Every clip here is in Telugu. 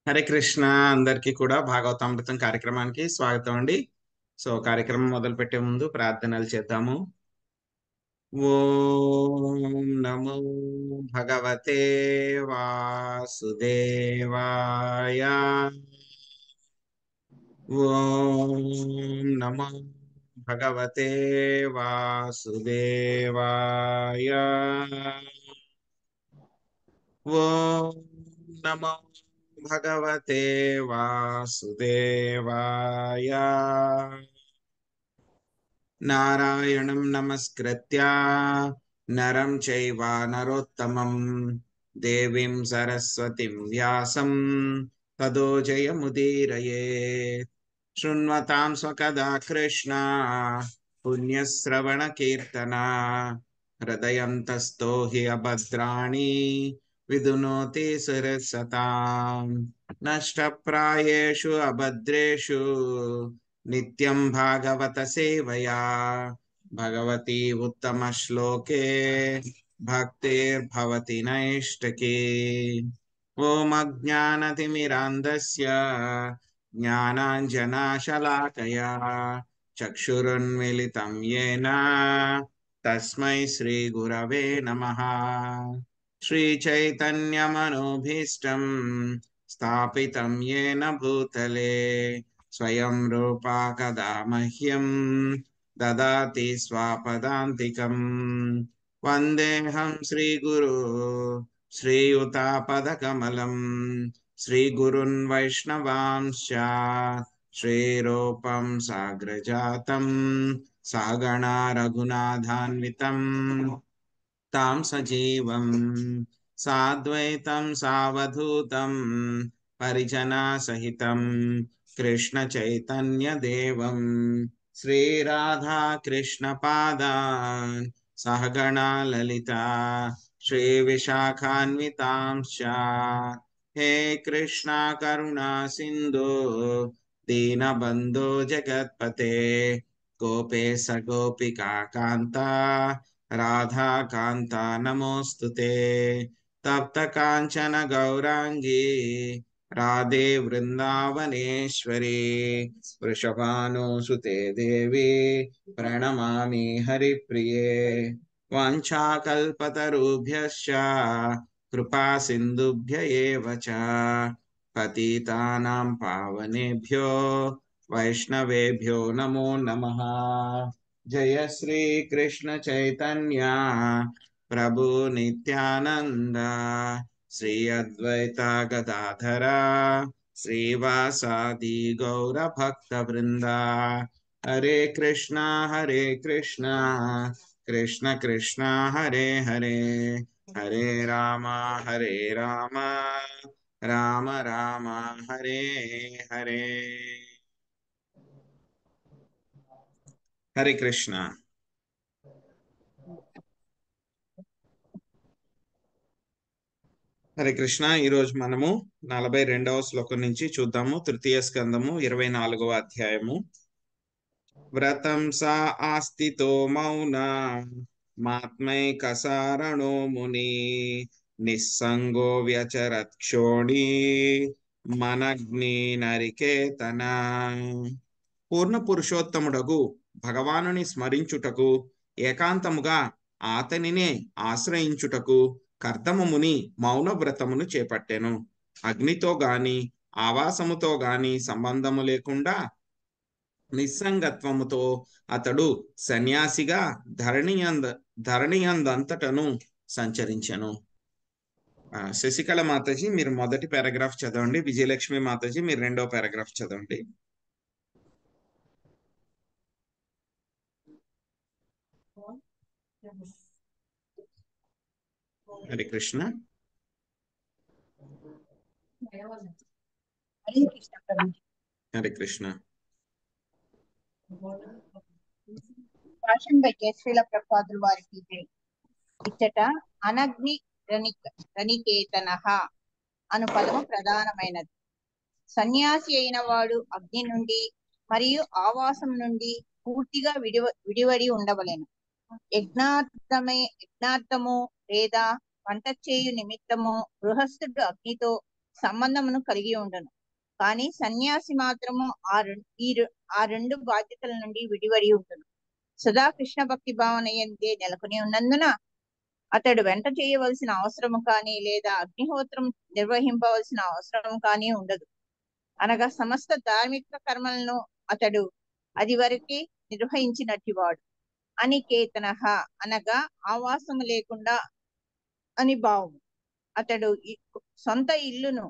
హరే కృష్ణ. అందరికీ కూడా భాగవతామృతం కార్యక్రమానికి స్వాగతం అండి. సో కార్యక్రమం మొదలు పెట్టే ముందు ప్రార్థనలు చేద్దాము. ఓం నమో భగవతే వాసుదేవాయ. ఓం నమో భగవతే వాసుదేవాయ. ఓం నమో భగవతే వాసుదేవాయ. నారాయణం నమస్కృత్య నరం చైవ నరోత్తమం దేవీం సరస్వతిం వ్యాసం తదో జయముదీరయేత్. శృణ్వతాం స్వకదా కృష్ణ పుణ్యశ్రవణ కీర్తన హృదయంతస్థో హి అభద్రాణి విదునోతి సురసతాం. నష్టప్రాయేషు అభద్రేషు నిత్యం భాగవత సేవయా భగవతి ఉత్తమ శ్లోకే భక్తిర్భవతి నైష్టకి. ఓం అజ్ఞానతిమిరాంధస్య జ్ఞానాంజనాశలాకయా చక్షురున్మిలితం యేన తస్మై శ్రీ గురవే నమః. శ్రీ చైతన్యమనోభీష్టం స్థాపితం యేన భూతలే స్వయం రూపా కదా మహ్యం దదాతి స్వపదాంతికం. వందేహం శ్రీగురు శ్రీయుతాపదకమలం శ్రీగురున్ వైష్ణవాంశ్చ శ్రీరూపం సాగ్రజాతం సహగణా రఘునాథాన్వితం తాం సజీవం సాద్వైతం సావధూతం పరిజనా సహితం కృష్ణ చైతన్య దేవం శ్రీరాధా కృష్ణ పాదాన్ సహగణా లలితా శ్రీ విశాఖాన్వితాంశ్చ. హే కృష్ణ కరుణా సింధు దీనబంధో జగత్పతే గోపేశ గోపికా కాంత రాధా కాంత నమోస్తుతే. తప్త కాంచన గౌరాంగీ రాధే వృందావనేశ్వరి వృషభానుసుతే దేవి ప్రణమామి హరిప్రియే. వాంఛాకల్పతరుభ్యశ్చ కృపా సింధుభ్య ఏవ చ పతితానాం పావనేభ్యో వైష్ణవేభ్యో నమో నమః. జయ శ్రీ కృష్ణ చైతన్య ప్రభు నిత్యానంద శ్రీ అద్వైత గదాధర శ్రీవాసాది గౌర భక్త వృంద. హరే కృష్ణ కృష్ణ కృష్ణ హరే హరే హరే రామ రామ రామ హరే హరే. హరే కృష్ణ. హరే కృష్ణ. ఈరోజు మనము 42వ శ్లోకం నుంచి చూద్దాము. తృతీయ స్కందము 24వ అధ్యాయము. వ్రతం సా ఆస్థితో మౌన మాత్మైకసారణో ముని నిస్సంగో వ్యచరత్ క్షోణి మనగ్ని నరికేతన. పూర్ణ పురుషోత్తముడగు భగవానుని స్మరించుటకు ఏకాంతముగా ఆతనినే ఆశ్రయించుటకు కర్దమముని మౌన వ్రతమును చేపట్టెను. అగ్నితో గాని ఆవాసముతో గాని సంబంధము లేకుండా నిస్సంగత్వముతో అతడు సన్యాసిగా ధరణియందంతటను సంచరించెను. శశికళ మాతాజీ మీరు మొదటి పారాగ్రాఫ్ చదవండి. విజయలక్ష్మి మాతాజీ మీరు రెండో పారాగ్రాఫ్ చదవండి. హరే కృష్ణ. హరే కృష్ణ. భాషను బట్టి శ్రీల ప్రభుపాదుల వారికి ఇచ్చట అనగ్ని రనికేతన అను పదము ప్రధానమైనది. సన్యాసి అయిన వాడు అగ్ని నుండి మరియు ఆవాసం నుండి పూర్తిగా విడివడి ఉండవలెను. యజ్ఞార్థము లేదా వంట చేయు నిమిత్తము గృహస్థుడు అగ్నితో సంబంధమును కలిగి ఉండను. కానీ సన్యాసి మాత్రము ఆ రెండు బాధ్యతల నుండి విడివడి ఉండును. సదా కృష్ణ భక్తి భావన ఎందే నెలకొని ఉన్నందున అతడు వెంట చేయవలసిన అవసరము కానీ లేదా అగ్నిహోత్రం నిర్వహింపవలసిన అవసరం కానీ ఉండదు. అనగా సమస్త ధార్మిక కర్మలను అతడు అది వరకే నిర్వహించినట్టు వాడు. అనికేతన అనగా ఆవాసము లేకుండా అని భావము. అతడు సొంత ఇల్లును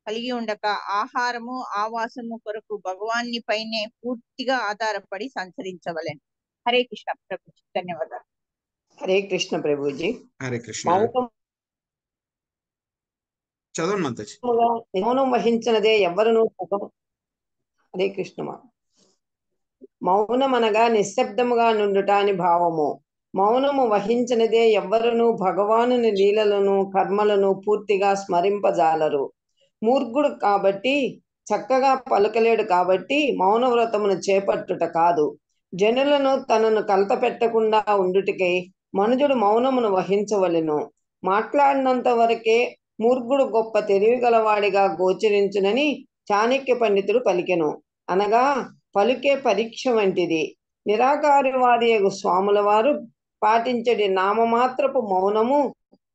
కలిగి ఉండక ఆహారము ఆవాసము కొరకు భగవాన్ని పైనే పూర్తిగా ఆధారపడి సంచరించవలెను. హరే కృష్ణ ప్రభుజీ. ధన్యవాదాలు. హరే కృష్ణ ప్రభుజీ. హరే కృష్ణ. చదవండి మాతాజీ. మౌనం వహించినదే ఎవరును. హరే కృష్ణ. మౌనం అనగా నిశ్శబ్దముగా నుండుట అని భావము. మౌనము వహించినదే ఎవ్వరును భగవానుని లీలలను కర్మలను పూర్తిగా స్మరింపజాలరు. మూర్ఖుడు కాబట్టి చక్కగా పలుకలేడు కాబట్టి మౌన వ్రతమును చేపట్టుట కాదు. జనులను తనను కలత పెట్టకుండా ఉండుటకై మనుజుడు మౌనమును వహించవలెను. మాట్లాడినంత వరకే మూర్ఖుడు గొప్ప తెలివి గలవాడిగా గోచరించునని చాణక్య పండితుడు పలికెను. అనగా పలుకే పరీక్ష వంటిది. నిరాకారవాది స్వాముల వారు పాటించడి నామమాత్రపు మౌనము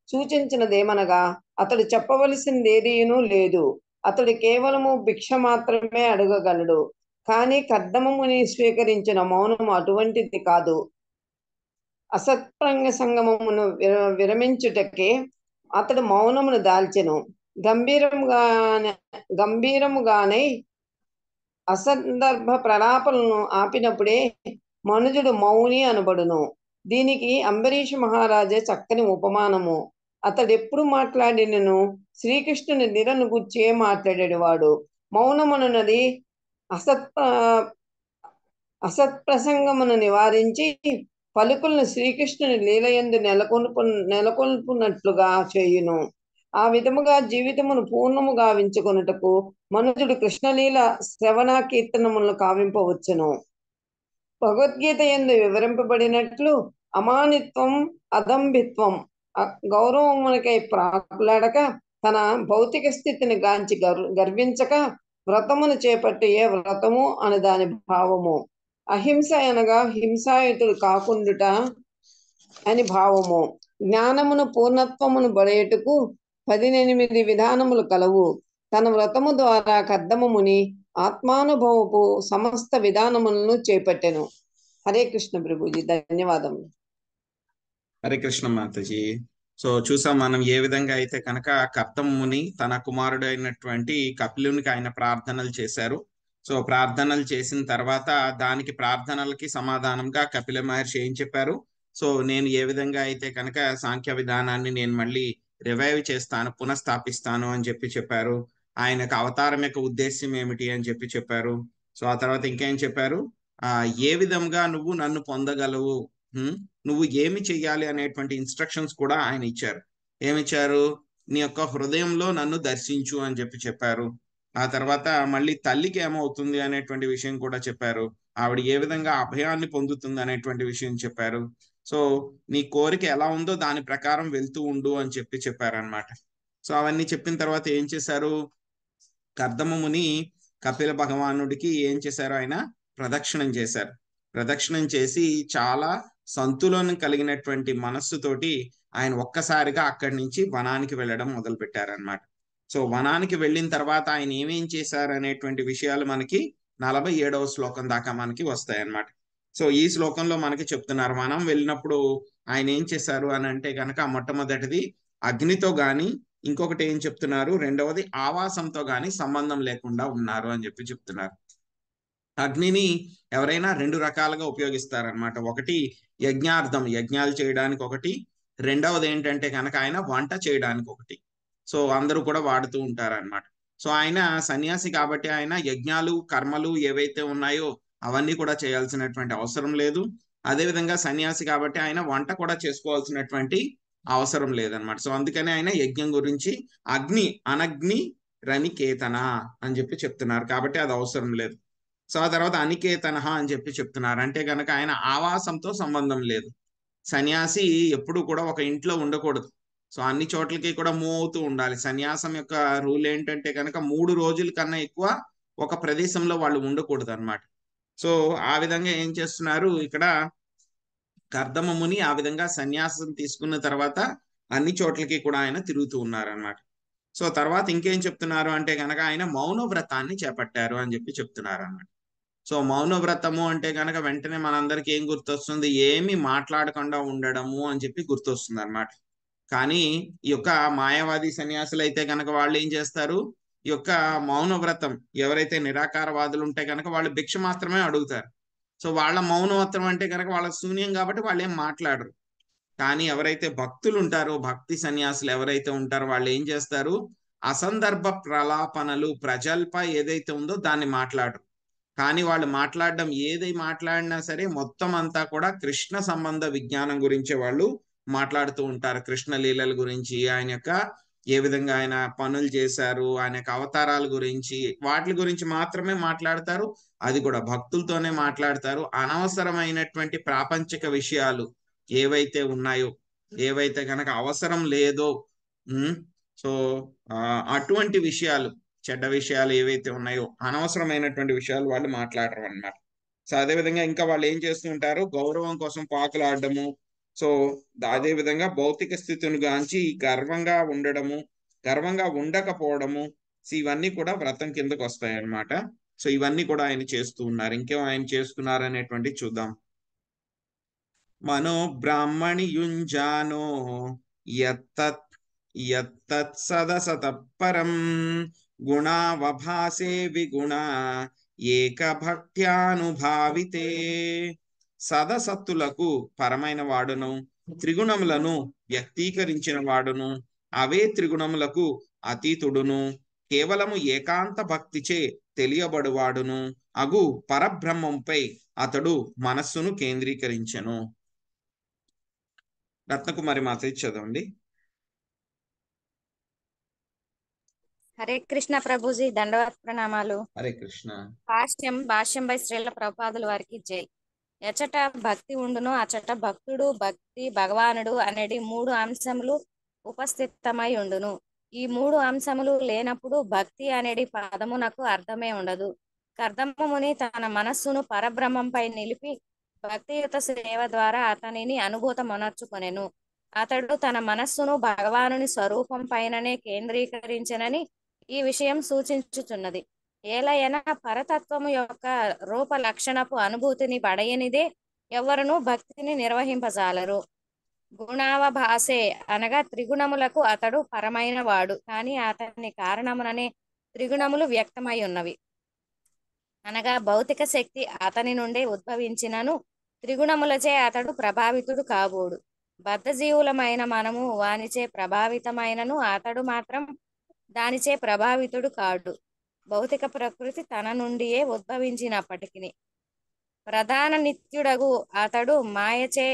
సూచించినదేమనగా అతడు చెప్పవలసిందేదీనూ లేదు. అతడు కేవలము భిక్ష మాత్రమే అడగగలడు. కానీ కర్దమముని స్వీకరించిన మౌనము అటువంటిది కాదు. అసత్ప్రంగ సంగమమును విరమించుటకే అతడు మౌనమును దాల్చెను. గంభీరముగానే అసందర్భ ప్రలాపలను ఆపినప్పుడే మనుజుడు మౌని అనబడును. దీనికి అంబరీష్ మహారాజే చక్కని ఉపమానము. అతడెప్పుడు మాట్లాడినను శ్రీకృష్ణుని లీలను గుర్చే మాట్లాడేవాడు. మౌనమునున్నది అసత్ప్రసంగమును నివారించి పలుకులను శ్రీకృష్ణుని లీలయందు నెలకొల్పునట్లుగా చేయును. ఆ విధముగా జీవితమును పూర్ణముగా గావించుకొనుటకు మనుజుడు కృష్ణలీల శ్రవణ కీర్తనములను కావింపవచ్చును. భగవద్గీత యందు వివరింపబడినట్లు అమానిత్వం అదంభిత్వం గౌరవమునకై ప్రాకులాడక తన భౌతిక స్థితిని గాంచి గర్వించక వ్రతమును చేపట్టి ఏ వ్రతము అని దాని భావము. అహింస అనగా హింసాయుతుడు కాకుండుట అని భావము. జ్ఞానమును పూర్ణత్వమును బడేటుకు 18 విధానములు కలవు. తన వ్రతము ద్వారా కర్దమముని ఆత్మానుభవపు సమస్త విధానములను చేపట్టెను. హరే కృష్ణ ప్రభుజీ. ధన్యవాదములు. హరే కృష్ణ మాతాజీ. సో చూసాం మనం ఏ విధంగా అయితే కనుక కర్దముని తన కుమారుడు అయినటువంటి కపిలునికి ఆయన ప్రార్థనలు చేశారు. సో ప్రార్థనలు చేసిన తర్వాత దానికి ప్రార్థనలకి సమాధానంగా కపిల మహర్షి ఏం చెప్పారు? సో నేను ఏ విధంగా అయితే కనుక సాంఖ్య విధానాన్ని నేను మళ్ళీ రివైవ్ చేస్తాను, పునఃస్థాపిస్తాను అని చెప్పారు. ఆయనకు అవతారం యొక్క ఉద్దేశ్యం ఏమిటి అని చెప్పారు. సో ఆ తర్వాత ఇంకేం చెప్పారు? ఏ విధంగా నువ్వు నన్ను పొందగలవు, నువ్వు ఏమి చెయ్యాలి అనేటువంటి ఇన్స్ట్రక్షన్స్ కూడా ఆయన ఇచ్చారు. ఏమిచ్చారు? నీ యొక్క హృదయంలో నన్ను దర్శించు అని చెప్పారు. ఆ తర్వాత మళ్ళీ తల్లికి ఏమవుతుంది అనేటువంటి విషయం కూడా చెప్పారు. ఆవిడ ఏ విధంగా అభయాన్ని పొందుతుంది అనేటువంటి విషయం చెప్పారు. సో నీ కోరిక ఎలా ఉందో దాని ప్రకారం వెళ్తూ ఉండు అని చెప్పారనమాట. సో అవన్నీ చెప్పిన తర్వాత ఏం చేశారు? కర్దమముని కపిల భగవానుడికి ఏం చేశారు? ఆయన ప్రదక్షిణం చేశారు. ప్రదక్షిణం చేసి చాలా సంతులనం కలిగినటువంటి మనస్సుతోటి ఆయన ఒక్కసారిగా అక్కడి నుంచి వనానికి వెళ్ళడం మొదలు పెట్టారనమాట. సో వనానికి వెళ్ళిన తర్వాత ఆయన ఏమేం చేశారు అనేటువంటి విషయాలు మనకి 47వ శ్లోకం దాకా మనకి వస్తాయన్నమాట. సో ఈ శ్లోకంలో మనకి చెప్తున్నారు, మనం వెళ్ళినప్పుడు ఆయన ఏం చేశారు అని అంటే కనుక మొట్టమొదటిది అగ్నితో గాని, ఇంకొకటి ఏం చెప్తున్నారు, రెండవది ఆవాసంతో గాని సంబంధం లేకుండా ఉన్నారు అని చెప్తున్నారు. అగ్నిని ఎవరైనా 2 రకాలుగా ఉపయోగిస్తారనమాట. ఒకటి యజ్ఞార్థం, యజ్ఞాలు చేయడానికి ఒకటి, రెండవది ఏంటంటే కనుక ఆయన వంట చేయడానికి ఒకటి. సో అందరూ కూడా వాడుతూ ఉంటారనమాట. సో ఆయన సన్యాసి కాబట్టి ఆయన యజ్ఞాలు కర్మలు ఏవైతే ఉన్నాయో అవన్నీ కూడా చేయాల్సినటువంటి అవసరం లేదు. అదేవిధంగా సన్యాసి కాబట్టి ఆయన వంట కూడా చేసుకోవాల్సినటువంటి అవసరం లేదనమాట. సో అందుకని ఆయన యజ్ఞం గురించి అనగ్ని రనికేతన అని చెప్తున్నారు కాబట్టి అది అవసరం లేదు. సో ఆ తర్వాత అనికేతన అని చెప్తున్నారు అంటే కనుక ఆయన ఆవాసంతో సంబంధం లేదు. సన్యాసి ఎప్పుడు కూడా ఒక ఇంట్లో ఉండకూడదు. సో అన్ని చోట్లకి కూడా మూవ్ అవుతూ ఉండాలి. సన్యాసం యొక్క రూల్ ఏంటంటే కనుక 3 రోజుల కన్నా ఎక్కువ ఒక ప్రదేశంలో వాళ్ళు ఉండకూడదు అనమాట. సో ఆ విధంగా ఏం చేస్తున్నారు ఇక్కడ కర్దమ ముని ఆ విధంగా సన్యాసం తీసుకున్న తర్వాత అన్ని చోట్లకి కూడా ఆయన తిరుగుతూ ఉన్నారన్నమాట. సో తర్వాత ఇంకేం చెప్తున్నారు అంటే కనుక ఆయన మౌన వ్రతాన్ని చేపట్టారు అని చెప్పి చెప్తున్నారు అన్నమాట. సో మౌన వ్రతము అంటే కనుక వెంటనే మనందరికి ఏం గుర్తొస్తుంది? ఏమి మాట్లాడకుండా ఉండడము అని చెప్పి గుర్తొస్తుంది అనమాట. కానీ ఈ యొక్క మాయావాది సన్యాసులు అయితే కనుక వాళ్ళు ఏం చేస్తారు? ఈ యొక్క మౌన వ్రతం ఎవరైతే నిరాకారవాదులు ఉంటే కనుక వాళ్ళు భిక్ష మాత్రమే అడుగుతారు. సో వాళ్ళ మౌన వ్రతం అంటే కనుక వాళ్ళకి శూన్యం కాబట్టి వాళ్ళు ఏం మాట్లాడరు. కానీ ఎవరైతే భక్తులు ఉంటారో, భక్తి సన్యాసులు ఎవరైతే ఉంటారో వాళ్ళు ఏం చేస్తారు? అసందర్భ ప్రలాపనలు, ప్రజల్ప ఏదైతే ఉందో దాన్ని మాట్లాడరు. కానీ వాళ్ళు మాట్లాడడం ఏది మాట్లాడినా సరే మొత్తం అంతా కూడా కృష్ణ సంబంధ విజ్ఞానం గురించి వాళ్ళు మాట్లాడుతూ ఉంటారు. కృష్ణ లీలల గురించి, ఆయన యొక్క ఏ విధంగా ఆయన పనులు చేశారు, ఆయన యొక్క అవతారాల గురించి, వాటి గురించి మాత్రమే మాట్లాడతారు. అది కూడా భక్తులతోనే మాట్లాడతారు. అనవసరమైనటువంటి ప్రాపంచిక విషయాలు ఏవైతే ఉన్నాయో, ఏవైతే కనుక అవసరం లేదో సో అటువంటి విషయాలు, చెడ్డ విషయాలు ఏవైతే ఉన్నాయో, అనవసరమైనటువంటి విషయాలు వాళ్ళు మాట్లాడరు అన్నమాట. సో అదే విధంగా ఇంకా వాళ్ళు ఏం చేస్తూ ఉంటారు? గౌరవం కోసం పాకులాడము. సో అదే విధంగా భౌతిక స్థితిని గాంచి గర్వంగా ఉండడము, గర్వంగా ఉండకపోవడము, సో ఇవన్నీ కూడా వ్రతం కిందకు వస్తాయి అన్నమాట. సో ఇవన్నీ కూడా ఆయన చేస్తూ ఉన్నారు. ఇంకేం ఆయన చేస్తున్నారు అనేటువంటి చూద్దాం. మనో బ్రాహ్మణి యుంజానో యత్తత్ సదసతఃపరం గుణావభాసే విగుణ ఏకభక్త్యానుభావితే. సదసత్తులకు పరమైన వాడును, త్రిగుణములను వ్యక్తీకరించిన వాడును, అవే త్రిగుణములకు అతీతుడును, కేవలము ఏకాంత భక్తిచే తెలియబడువాడును అగు పరబ్రహ్మంపై అతడు మనస్సును కేంద్రీకరించెను. రత్నకుమారి మాత చదవండి. హరే కృష్ణ ప్రభుజీ, దండవత్ ప్రణామాలు. హరే కృష్ణ. భాష్యం బై శ్రీల ప్రభుపాదుల వారికి జై. ఎచట భక్తి ఉండునో అచట భక్తుడు, భక్తి, భగవానుడు అనేది 3 అంశములు ఉపస్థితమై ఉండును. ఈ 3 అంశములు లేనప్పుడు భక్తి అనేది పదమునకు అర్థమే ఉండదు. కర్దమముని తన మనస్సును పరబ్రహ్మంపై నిలిపి భక్తియుత సేవ ద్వారా అతనిని అనుభూతమొనర్చుకొనెను. అతడు తన మనస్సును భగవానుని స్వరూపం పైననే కేంద్రీకరించెనని ఈ విషయం సూచించుచున్నది. ఏలయన పరతత్వము యొక్క రూప లక్షణపు అనుభూతిని పడయనిదే ఎవరునూ భక్తిని నిర్వహింపజాలరు. గుణావభాసే అనగా త్రిగుణములకు అతడు పరమైన వాడు, కానీ అతని కారణముననే త్రిగుణములు వ్యక్తమై ఉన్నవి. అనగా భౌతిక శక్తి అతని నుండే ఉద్భవించినను త్రిగుణములచే అతడు ప్రభావితుడు కాబోడు. బద్ధజీవులమైన మనము వానిచే ప్రభావితమైనను అతడు మాత్రం దానిచే ప్రభావితుడు కాడు. భౌతిక ప్రకృతి తన నుండియే ఉద్భవించినప్పటికీ ప్రధాన నిత్యుడగు అతడు మాయచే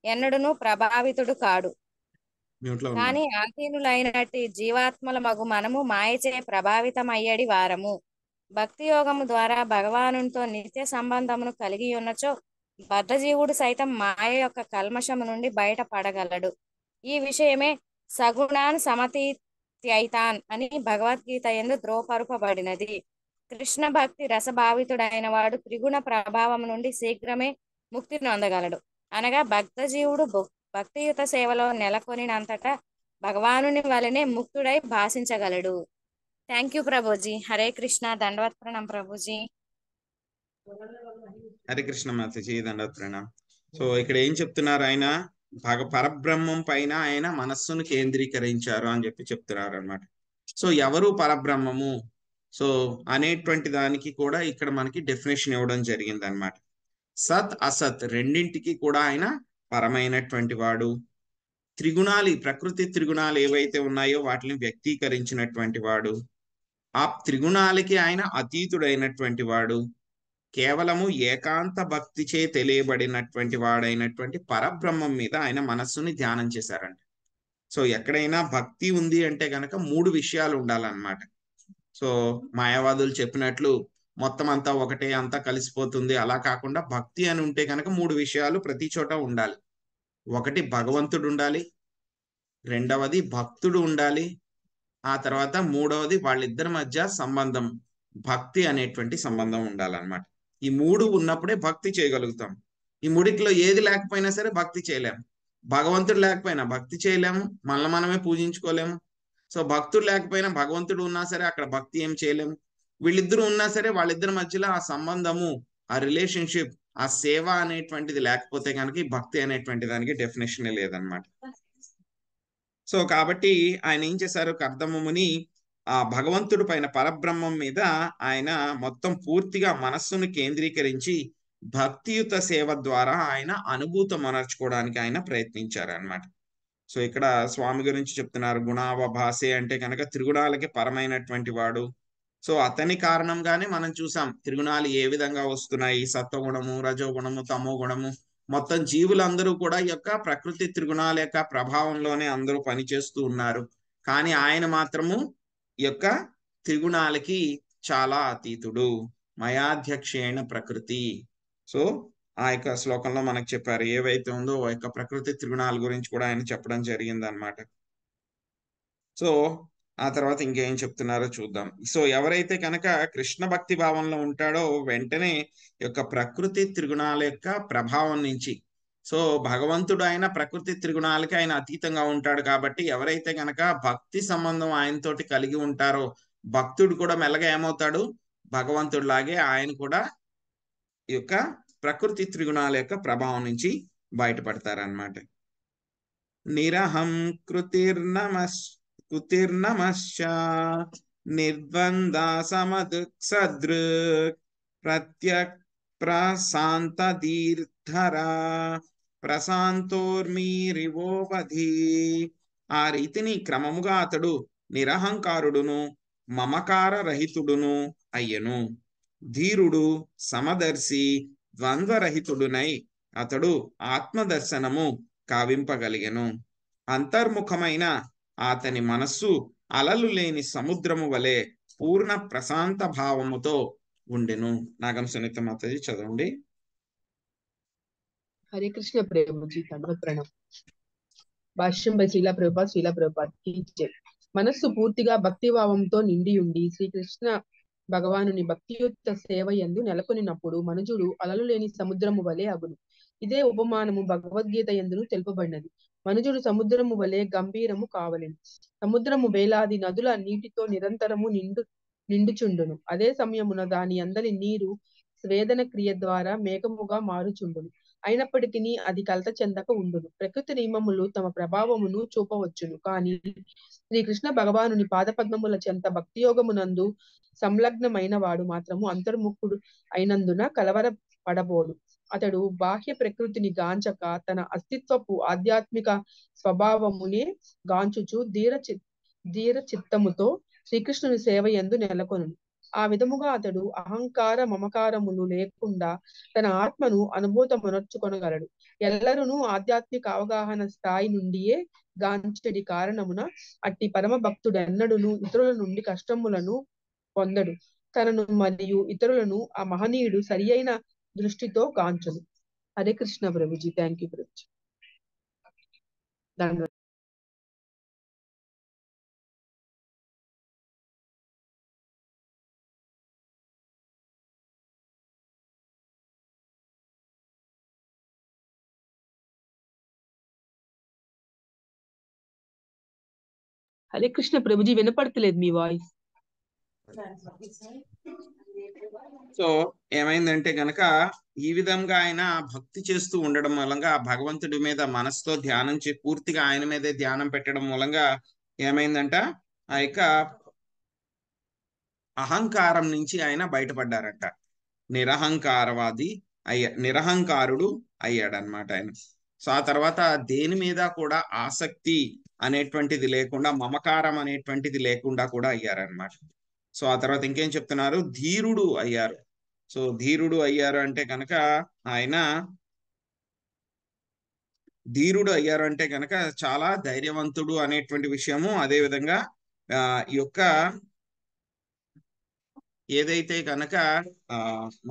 ఎన్నడును ప్రభావితుడు కాడు. కానీ ఆధీనులైనట్టి జీవాత్మల మగు మనము మాయచే ప్రభావితమయ్యడి వారము. భక్తి యోగము ద్వారా భగవానునితో నిత్య సంబంధమును కలిగి ఉన్నచో బద్ధజీవుడు సైతం మాయ యొక్క కల్మషము నుండి బయటపడగలడు. ఈ విషయమే సగుణాన్ సమతీత్యైతాన్ అని భగవద్గీత యందు ధ్రువపరపబడినది. కృష్ణ భక్తి రసభావితుడైన వాడు త్రిగుణ ప్రభావం నుండి శీఘ్రమే ముక్తి నొందగలడు. అనగా భక్తజీవుడు భక్తియుత సేవలో నెలకొనినంతటా భగవానుని వలనే ముక్తుడై భాషించగలడు. Thank you Prabhuji. Hare Krishna. దండవత్ ప్రణాం Prabhuji. Hare Krishna Mataji, దండవత్ ప్రణాం. So ఇక్కడ ఏం చెప్తున్నారు? ఆయన పరబ్రహ్మం పైన ఆయన మనస్సును కేంద్రీకరించారు అని చెప్పి చెప్తున్నారు అనమాట. సో ఎవరు పరబ్రహ్మము సో అనేటువంటి దానికి కూడా ఇక్కడ మనకి డెఫినేషన్ ఇవ్వడం జరిగింది అనమాట. సత్ అసత్ రెండింటికి కూడా ఆయన పరమైనటువంటి వాడు. త్రిగుణాలు, ప్రకృతి త్రిగుణాలు ఏవైతే ఉన్నాయో వాటిని వ్యక్తీకరించినటువంటి వాడు. ఆ త్రిగుణాలకి ఆయన అతీతుడైనటువంటి వాడు. కేవలము ఏకాంత భక్తిచే తెలియబడినటువంటి వాడైనటువంటి పరబ్రహ్మం మీద ఆయన మనస్సుని ధ్యానం చేశారంట. సో ఎక్కడైనా భక్తి ఉంది అంటే కనుక 3 విషయాలు ఉండాలన్నమాట. సో మాయావాదులు చెప్పినట్లు మొత్తం అంతా ఒకటే, అంతా కలిసిపోతుంది, అలా కాకుండా భక్తి అని ఉంటే కనుక 3 విషయాలు ప్రతి చోట ఉండాలి. ఒకటి భగవంతుడు ఉండాలి, రెండవది భక్తుడు ఉండాలి, ఆ తర్వాత మూడవది వాళ్ళిద్దరి మధ్య సంబంధం, భక్తి అనేటువంటి సంబంధం ఉండాలన్నమాట. ఈ మూడు ఉన్నప్పుడే భక్తి చేయగలుగుతాం. ఈ మూడిట్లో ఏది లేకపోయినా సరే భక్తి చేయలేము. భగవంతుడు లేకపోయినా భక్తి చేయలేము, మనల్ని మనమే పూజించుకోలేము. సో భక్తుడు లేకపోయినా భగవంతుడు ఉన్నా సరే అక్కడ భక్తి ఏం చేయలేము. వీళ్ళిద్దరూ ఉన్నా సరే వాళ్ళిద్దరి మధ్యలో ఆ సంబంధము, ఆ రిలేషన్షిప్, ఆ సేవ అనేటువంటిది లేకపోతే కనుక ఈ భక్తి అనేటువంటి దానికి డెఫినేషన్ లేదనమాట. సో కాబట్టి ఆయన ఏం చేశారు, కర్దమ ముని ఆ భగవంతుడి పైన, పరబ్రహ్మం మీద ఆయన మొత్తం పూర్తిగా మనస్సును కేంద్రీకరించి భక్తియుత సేవ ద్వారా ఆయన అనుభూతం అనర్చుకోవడానికి ఆయన ప్రయత్నించారు అనమాట. సో ఇక్కడ స్వామి గురించి చెప్తున్నారు, గుణావభాసే అంటే కనుక త్రిగుణాలకి పరమైనటువంటి వాడు. సో అతని కారణంగానే మనం చూసాం త్రిగుణాలు ఏ విధంగా వస్తున్నాయి, సత్వగుణము, రజోగుణము, తమో గుణము. మొత్తం జీవులందరూ కూడా ఈ యొక్క ప్రకృతి త్రిగుణాల యొక్క ప్రభావంలోనే అందరూ పనిచేస్తూ ఉన్నారు. కానీ ఆయన మాత్రము ఈ యొక్క త్రిగుణాలకి చాలా అతీతుడు, మయాధ్యక్షేణ ప్రకృతి. సో ఆ యొక్క శ్లోకంలో మనకు చెప్పారు ఏవైతే ఉందో ఆ యొక్క ప్రకృతి త్రిగుణాల గురించి కూడా ఆయన చెప్పడం జరిగింది అనమాట. సో ఆ తర్వాత ఇంకేం చెప్తున్నారో చూద్దాం. సో ఎవరైతే కనుక కృష్ణ భక్తి భావంలో ఉంటాడో వెంటనే ఈ యొక్క ప్రకృతి త్రిగుణాల యొక్క ప్రభావం నుంచి, సో భగవంతుడు ఆయన ప్రకృతి త్రిగుణాలకి ఆయన అతీతంగా ఉంటాడు కాబట్టి ఎవరైతే కనుక భక్తి సంబంధం ఆయనతోటి కలిగి ఉంటారో భక్తుడు కూడా మెల్లగా ఏమవుతాడు, భగవంతుడు లాగే ఆయన కూడా ఈ యొక్క ప్రకృతి త్రిగుణాల యొక్క ప్రభావం నుంచి బయటపడతారనమాట. నిరహం కృతిర్నమశ్చ నిర్ద్వంద సమదృక్సదృక్ ప్రత్యక్ ప్రశాంత దీర్ధరా ప్రశాంతోర్మీరివోపధి. ఆ రీతిని క్రమముగా అతడు నిరహంకారుడును మమకార రహితుడును అయ్యను. ధీరుడు, సమదర్శి, ద్వంద్వరహితుడునై అతడు ఆత్మదర్శనము కావింపగలిగెను. అంతర్ముఖమైన అతని మనస్సు అలలు లేని సముద్రము వలె పూర్ణ ప్రశాంత భావముతో ఉండెను. నాగం సునీత మాతాజీ చదవండి. హరే కృష్ణ ప్రభుజీ, దండవత్ ప్రణామం. భాష్యం బై శ్రీలా ప్రభుపాద్ కీ జై. మనస్సు పూర్తిగా భక్తిభావంతో నిండి ఉండి శ్రీకృష్ణ భగవానుని భక్తియుక్త సేవ యందు నెలకొనినప్పుడు మనుజుడు అలలు లేని సముద్రము వలె అగును. ఇదే ఉపమానము భగవద్గీత యందును తెలుపబడినది. మనుజుడు సముద్రము వలె గంభీరము కావలెను. సముద్రము వేలాది నదుల నీటితో నిరంతరము నిండుచుండును. అదే సమయమున దాని అందరి నీరు స్వేదన క్రియ ద్వారా మేఘముగా మారుచుండును. అయినప్పటికీ అది కలత చెందక ఉండును. ప్రకృతి నియమములు తమ ప్రభావమును చూపవచ్చును, కానీ శ్రీకృష్ణ భగవానుని పాదపద్మముల చెంత భక్తియోగమునందు సంలగ్నమైన వాడు మాత్రము అంతర్ముఖుడు అయినందున కలవర పడబోడు. అతడు బాహ్య ప్రకృతిని గాంచక తన అస్తిత్వపు ఆధ్యాత్మిక స్వభావమునే గాంచుచు ధీర చిత్తముతో శ్రీకృష్ణుని సేవ యందు నెలకొను. ఆ విధముగా అతడు అహంకార మమకారములు లేకుండా తన ఆత్మను అనుభూతమునర్చుకొనగలడు. ఎల్లరూ ఆధ్యాత్మిక అవగాహన స్థాయి నుండియే గాంచడి కారణమున అట్టి పరమ భక్తుడెన్నడును ఇతరుల నుండి కష్టములను పొందడు. తనను మరియు ఇతరులను ఆ మహనీయుడు సరి అయిన దృష్టితో గాంచును. హరే కృష్ణ ప్రభుజీ. Thank you Prabhuji. ధన్యవాదాలు. హరే కృష్ణ ప్రభుజీ, వినపడతలేదు మీ వాయిస్. సో ఏమైందంటే గనక ఈ విధంగా ఆయన భక్తి చేస్తూ ఉండడం మూలంగా భగవంతుడి మీద మనసుతో ధ్యానం పూర్తిగా ఆయన మీదే ధ్యానం పెట్టడం మూలంగా ఏమైందంట, ఆ యొక్క అహంకారం నుంచి ఆయన బయటపడ్డారంట. నిరహంకారుడు అయ్యాడనమాట ఆయన. సో ఆ తర్వాత దేని మీద కూడా ఆసక్తి అనేటువంటిది లేకుండా, మమకారం అనేటువంటిది లేకుండా కూడా అయ్యారనమాట. సో ఆ తర్వాత ఇంకేం చెప్తున్నారు, ధీరుడు అయ్యారు. సో ధీరుడు అయ్యారు అంటే కనుక ఆయన చాలా ధైర్యవంతుడు అనేటువంటి విషయము. అదే విధంగా ఈ యొక్క ఏదైతే కనుక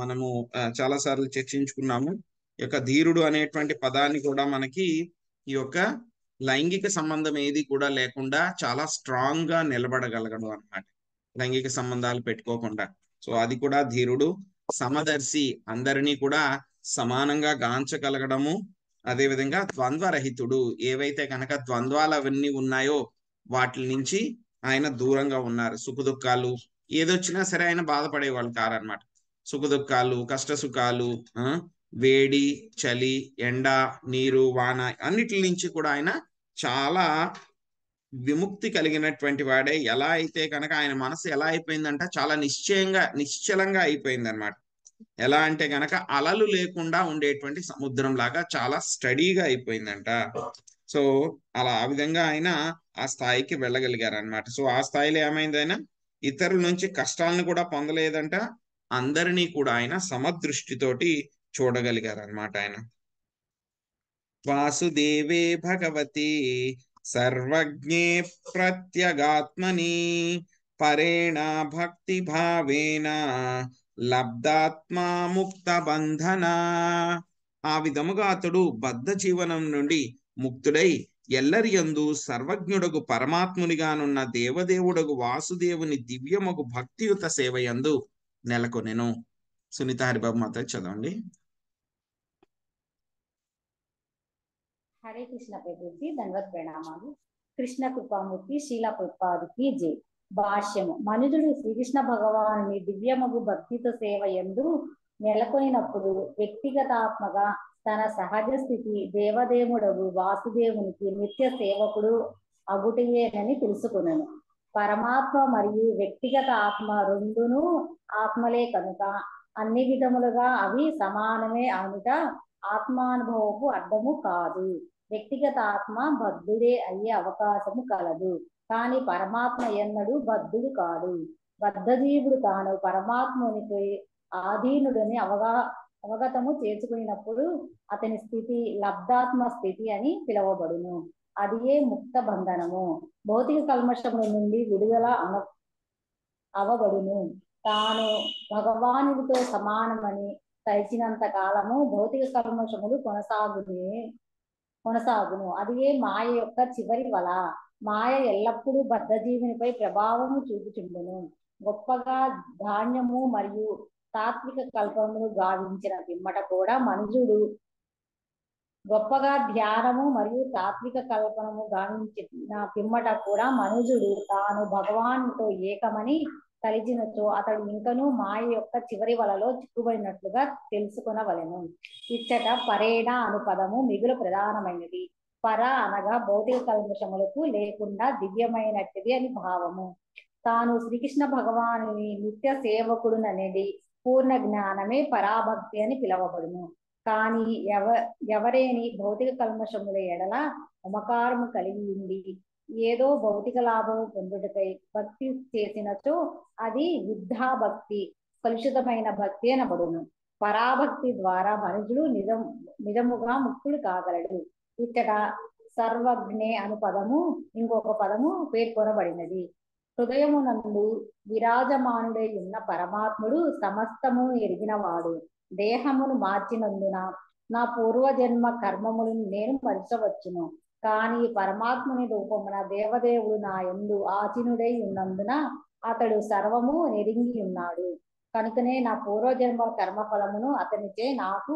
మనము చాలా సార్లు చర్చించుకున్నాము, ఈ యొక్క ధీరుడు అనేటువంటి పదాన్ని కూడా మనకి ఈ యొక్క లైంగిక సంబంధం ఏది కూడా లేకుండా చాలా స్ట్రాంగ్ గా నిలబడగలగడం అన్నమాట, లైంగిక సంబంధాలు పెట్టుకోకుండా. సో అది కూడా ధీరుడు. సమదర్శి, అందరినీ కూడా సమానంగా గాంచగలగడము. అదే విధంగా ద్వంద్వరహితుడు, ఏవైతే కనుక ద్వంద్వాలు అవన్నీ ఉన్నాయో వాటి నుంచి ఆయన దూరంగా ఉన్నారు. సుఖదుఖాలు ఏదొచ్చినా సరే ఆయన బాధపడేవాళ్ళు కారనమాట. సుఖదుఖాలు, కష్ట సుఖాలు, వేడి చలి, ఎండ నీరు వాన అన్నిటి నుంచి కూడా ఆయన చాలా విముక్తి కలిగినటువంటి వాడే. ఎలా అయితే కనుక ఆయన మనసు ఎలా అయిపోయిందంట, చాలా నిశ్చలంగా అయిపోయింది అనమాట. ఎలా అంటే గనక అలలు లేకుండా ఉండేటువంటి సముద్రం లాగా చాలా స్టడీగా అయిపోయిందంట. సో అలా ఆ విధంగా ఆయన ఆ స్థాయికి వెళ్ళగలిగారు అనమాట. సో ఆ స్థాయిలో ఏమైంది, ఆయన ఇతరుల నుంచి కష్టాలను కూడా పొందలేదంట, అందరినీ కూడా ఆయన సమదృష్టితోటి చూడగలిగారు అనమాట ఆయన. వాసుదేవే భగవతి సర్వజ్ఞే ప్రత్యగాత్మని పరేణ భక్తి భావేన లబ్ధాత్మా ముక్త బంధన. ఆ విధముగా అతడు బద్ధ జీవనం నుండి ముక్తుడై ఎల్లరి యందు సర్వజ్ఞుడగు పరమాత్మునిగానున్న దేవదేవుడగు వాసుదేవుని దివ్యమగు భక్తియుత సేవయందు నెలకొనెను. సునీత హరిబాబు మాత చదవండి. హరే కృష్ణ ప్రభుజీ, ధన్వత్ ప్రణామాలు. కృష్ణ కృపామూర్తి శీల ప్రభుపాదికి జై. భాష్యము. మనుజుడు శ్రీకృష్ణ భగవానుని దివ్యమగు భక్తితో సేవ యందు నెలకొనినప్పుడు వ్యక్తిగతాత్మగా తన సహజ స్థితి దేవదేవుడగు వాసుదేవునికి నిత్య సేవకుడు అగుటయేనని తెలుసుకునను. పరమాత్మ మరియు వ్యక్తిగత ఆత్మ రెండును ఆత్మలే కనుక అన్ని విధములుగా అవి సమానమే అనుట ఆత్మానుభవపు అర్థము కాదు. వ్యక్తిగత ఆత్మ బద్ధుడే అయ్యే అవకాశము కలదు, కానీ పరమాత్మ ఎన్నడూ బద్ధుడు కాడు. బద్ధజీవుడు తాను పరమాత్మునికి ఆధీనుడని అవగతము చేసుకున్నప్పుడు అతని స్థితి లబ్ధాత్మ స్థితి అని పిలువబడును. అదియే ముక్త బంధనము. భౌతిక కల్మషముల నుండి విడుదల అవబడును. తాను భగవానుడితో సమానమని తలిచినంత కాలము భౌతిక కల్మషములు కొనసాగును. అదియే మాయ యొక్క చివరి వల. మాయ ఎల్లప్పుడూ బద్ధజీవునిపై ప్రభావము చూపుచుండును. గొప్పగా ధాన్యము మరియు తాత్విక కల్పములు గావించిన పిమ్మట కూడా మనుజుడు గొప్పగా ధ్యానము మరియు తాత్విక కల్పనము గావించిన పిమ్మట కూడా మనుజుడు తాను భగవానుతో ఏకమని తలిచినచో అతడు ఇంకనూ మాయ యొక్క చివరి వలలో చిక్కుబడినట్లుగా తెలుసుకొనవలెను. ఇచ్చట పరేణ అను పదము మిగులు ప్రధానమైనది. పర అనగా భౌతిక కల్మషములకు లేకుండా దివ్యమైనటిది అని భావము. తాను శ్రీకృష్ణ భగవానుని నిత్య సేవకుడుననేది పూర్ణ జ్ఞానమే పరాభక్తి అని పిలువబడును. కానీ ఎవరేని భౌతిక కల్మషముల ఎడల మమకారము కలిగి ఉండి ఏదో భౌతిక లాభము పొందుటకై భక్తి చేసినచో అది వృద్ధా భక్తి, కలుషితమైన భక్తి అనబడును. పరాభక్తి ద్వారా మనుషుడు నిజముగా ముక్తుడు కాగలడు. ఇక్కడ సర్వజ్ఞే అను పదము ఇంకొక పదము పేర్కొనబడినది. హృదయమునందు విరాజమానుడై ఉన్న పరమాత్ముడు సమస్తము ఎరిగినవాడు. దేహమును మార్చినందున నా పూర్వజన్మ కర్మములను నేను మరచవచ్చును, కానీ పరమాత్ముని రూపమున దేవదేవుడు నా యందు ఆసీనుడై ఉన్నందున అతడు సర్వము నెరింగి ఉన్నాడు. కనుకనే నా పూర్వజన్మ కర్మఫలమును అతనిచే నాకు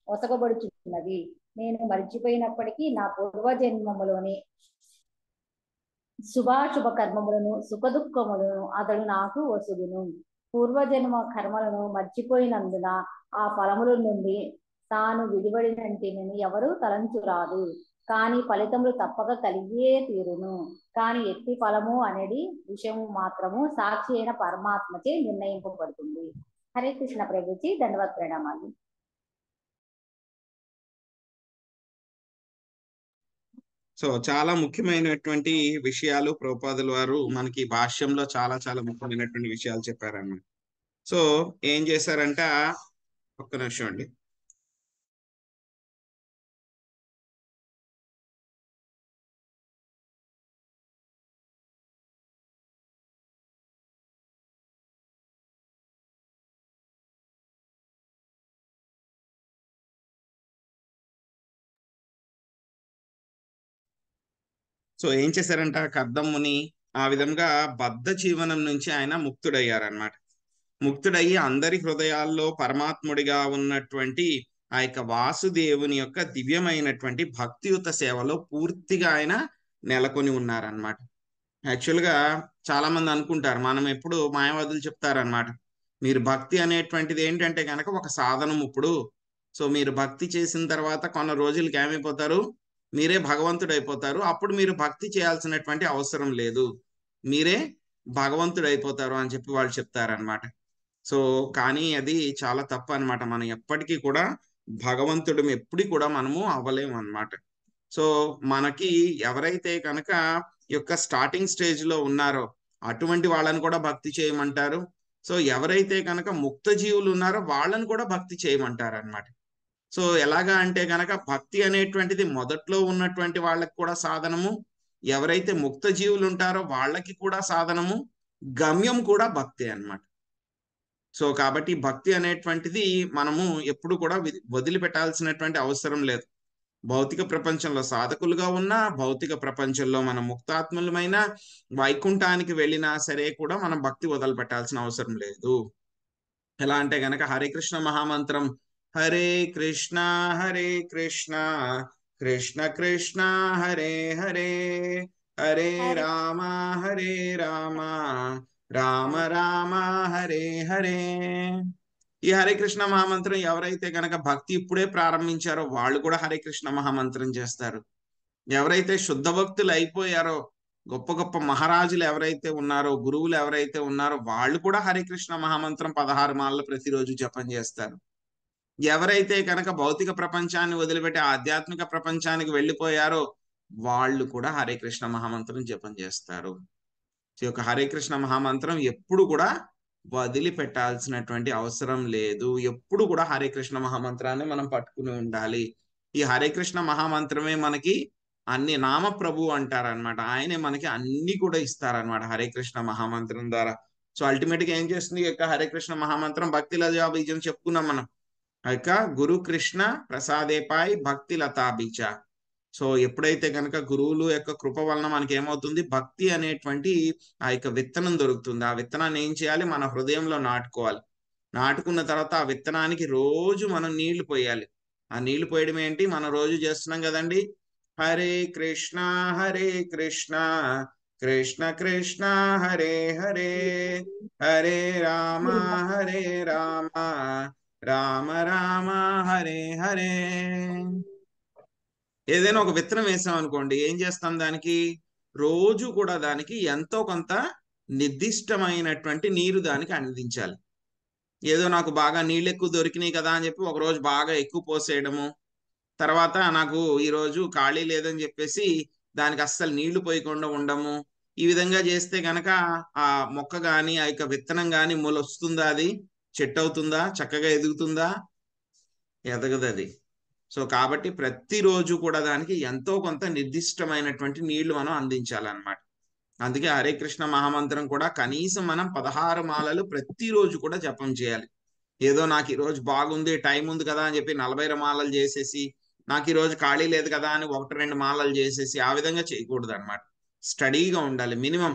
ఒసగబడుచున్నది. నేను మరిచిపోయినప్పటికీ నా పూర్వజన్మములోని శుభాశుభ కర్మములను సుఖదుఖములను అతడు నాకు వసుగును. పూర్వజన్మ కర్మలను మర్చిపోయినందున ఆ ఫలముల నుండి తాను విడివడినంటిని ఎవరు తలంచురాదు. కానీ ఫలితములు తప్పక కలిగే తీరును. కానీ ఎట్టి ఫలము అనేది విషయము మాత్రము సాక్షి అయిన పరమాత్మచే నిర్ణయింపబడుతుంది. హరే కృష్ణ ప్రభుజీ, ధన్యవాద ప్రణామాలు. సో చాలా ముఖ్యమైనటువంటి విషయాలు ప్రభుపాదుల వారు మనకి భాష్యంలో చాలా చాలా ముఖ్యమైనటువంటి విషయాలు చెప్పారన్నమాట. సో ఏం చేశారంట, ఒక్క నిమిషం అండి. సో ఏం చేశారంట కర్దమ్ముని, ఆ విధంగా బద్ధ జీవనం నుంచి ఆయన ముక్తుడయ్యారనమాట. ముక్తుడయ్యి అందరి హృదయాల్లో పరమాత్ముడిగా ఉన్నటువంటి ఆ యొక్క వాసుదేవుని యొక్క దివ్యమైనటువంటి భక్తియుత సేవలో పూర్తిగా ఆయన నెలకొని ఉన్నారనమాట. యాక్చువల్గా చాలా మంది అనుకుంటారు, మనం ఎప్పుడు మాయావాదులు చెప్తారనమాట, మీరు భక్తి అనేటువంటిది ఏంటంటే కనుక ఒక సాధనం. ఇప్పుడు సో మీరు భక్తి చేసిన తర్వాత కొన్ని రోజులకి ఏమైపోతారు, మీరే భగవంతుడు అయిపోతారు. అప్పుడు మీరు భక్తి చేయాల్సినటువంటి అవసరం లేదు, మీరే భగవంతుడు అయిపోతారు అని చెప్పి వాళ్ళు చెప్తారనమాట. సో కానీ అది చాలా తప్పు అనమాట. మనం ఎప్పటికీ కూడా భగవంతుడు ఎప్పటికీ కూడా మనము అవ్వలేము అనమాట. సో మనకి ఎవరైతే కనుక యొక్క స్టార్టింగ్ స్టేజ్ లో ఉన్నారో అటువంటి వాళ్ళని కూడా భక్తి చేయమంటారు. సో ఎవరైతే కనుక ముక్త జీవులు ఉన్నారో వాళ్ళని కూడా భక్తి చేయమంటారు అనమాట. సో ఎలాగా అంటే కనుక భక్తి అనేటువంటిది మొదట్లో ఉన్నటువంటి వాళ్ళకి కూడా సాధనము, ఎవరైతే ముక్త జీవులు ఉంటారో వాళ్ళకి కూడా సాధనము, గమ్యం కూడా భక్తి అన్నమాట. సో కాబట్టి భక్తి అనేటువంటిది మనము ఎప్పుడు కూడా వదిలిపెట్టాల్సినటువంటి అవసరం లేదు. భౌతిక ప్రపంచంలో సాధకులుగా ఉన్నా, భౌతిక ప్రపంచంలో మనం ముక్తాత్ములమైన వైకుంఠానికి వెళ్ళినా సరే కూడా మనం భక్తి వదిలిపెట్టాల్సిన అవసరం లేదు. ఎలా అంటే గనక హరే కృష్ణ మహామంత్రం, హరే కృష్ణ కృష్ణ కృష్ణ హరే హరే, హరే రామ రామ రామ రామ హరే హరే. ఈ హరే కృష్ణ మహామంత్రం ఎవరైతే గనక భక్తి ఇప్పుడే ప్రారంభించారో వాళ్ళు కూడా హరే కృష్ణ మహామంత్రం చేస్తారు. ఎవరైతే శుద్ధ భక్తులు అయిపోయారో, గొప్ప గొప్ప మహారాజులు ఎవరైతే ఉన్నారో, గురువులు ఎవరైతే ఉన్నారో వాళ్ళు కూడా హరే కృష్ణ మహామంత్రం 16 మాలలు ప్రతిరోజు జపం చేస్తారు. ఎవరైతే కనుక భౌతిక ప్రపంచాన్ని వదిలిపెట్టి ఆధ్యాత్మిక ప్రపంచానికి వెళ్ళిపోయారో వాళ్ళు కూడా హరే కృష్ణ మహామంత్రం జపం చేస్తారు. ఈ యొక్క హరే కృష్ణ మహామంత్రం ఎప్పుడు కూడా వదిలిపెట్టాల్సినటువంటి అవసరం లేదు. ఎప్పుడు కూడా హరే కృష్ణ మహామంత్రాన్ని మనం పట్టుకుని ఉండాలి. ఈ హరే కృష్ణ మహామంత్రమే మనకి అన్ని, నామ ప్రభు అంటారనమాట, ఆయనే మనకి అన్ని కూడా ఇస్తారనమాట హరే కృష్ణ మహామంత్రం ద్వారా. సో అల్టిమేట్ గా ఏం చేస్తుంది ఈ యొక్క హరే కృష్ణ మహామంత్రం? భక్తి లతా బీజం చెప్పుకున్నాం మనం. ఆ యొక్క గురు కృష్ణ ప్రసాదేపాయ్ భక్తి లతా బీజ. సో ఎప్పుడైతే కనుక గురువులు యొక్క కృప వలన మనకి ఏమవుతుంది, భక్తి అనేటువంటి ఆ యొక్క విత్తనం దొరుకుతుంది. ఆ విత్తనాన్ని ఏం చేయాలి, మన హృదయంలో నాటుకోవాలి. నాటుకున్న తర్వాత ఆ విత్తనానికి రోజు మనం నీళ్లు పోయాలి. ఆ నీళ్లు పోయడం ఏంటి, మనం రోజు చేస్తున్నాం కదండి, హరే కృష్ణ కృష్ణ కృష్ణ హరే హరే, హరే రామ రామ రామ రామ హరే హరే. ఏదైనా ఒక విత్తనం వేసాం అనుకోండి, ఏం చేస్తాం, దానికి రోజు కూడా దానికి ఎంతో కొంత నిర్దిష్టమైనటువంటి నీరు దానికి అందించాలి. ఏదో నాకు బాగా నీళ్ళు ఎక్కువ దొరికినాయి కదా అని చెప్పి ఒక రోజు బాగా ఎక్కువ పోసేయడము, తర్వాత నాకు ఈరోజు ఖాళీ లేదని చెప్పేసి దానికి అస్సలు నీళ్లు పోయకుండా ఉండము, ఈ విధంగా చేస్తే గనక ఆ మొక్క గాని ఆ యొక్క విత్తనం గాని మొలొస్తుందా, అది చెట్టు అవుతుందా, చక్కగా ఎదుగుతుందా? ఎదగదు అది. సో కాబట్టి ప్రతిరోజు కూడా దానికి ఎంతో కొంత నిర్దిష్టమైనటువంటి నీళ్లు మనం అందించాలన్నమాట. అందుకే హరే కృష్ణ మహామంత్రం కూడా కనీసం మనం 16 మాలలు ప్రతిరోజు కూడా జపం చేయాలి. ఏదో నాకు ఈరోజు బాగుంది, టైం ఉంది కదా అని చెప్పి 40 మాలలు చేసేసి, నాకు ఈరోజు ఖాళీ లేదు కదా అని 1-2 మాలలు చేసేసి ఆ విధంగా చేయకూడదు అనమాట. స్టడీగా ఉండాలి. మినిమం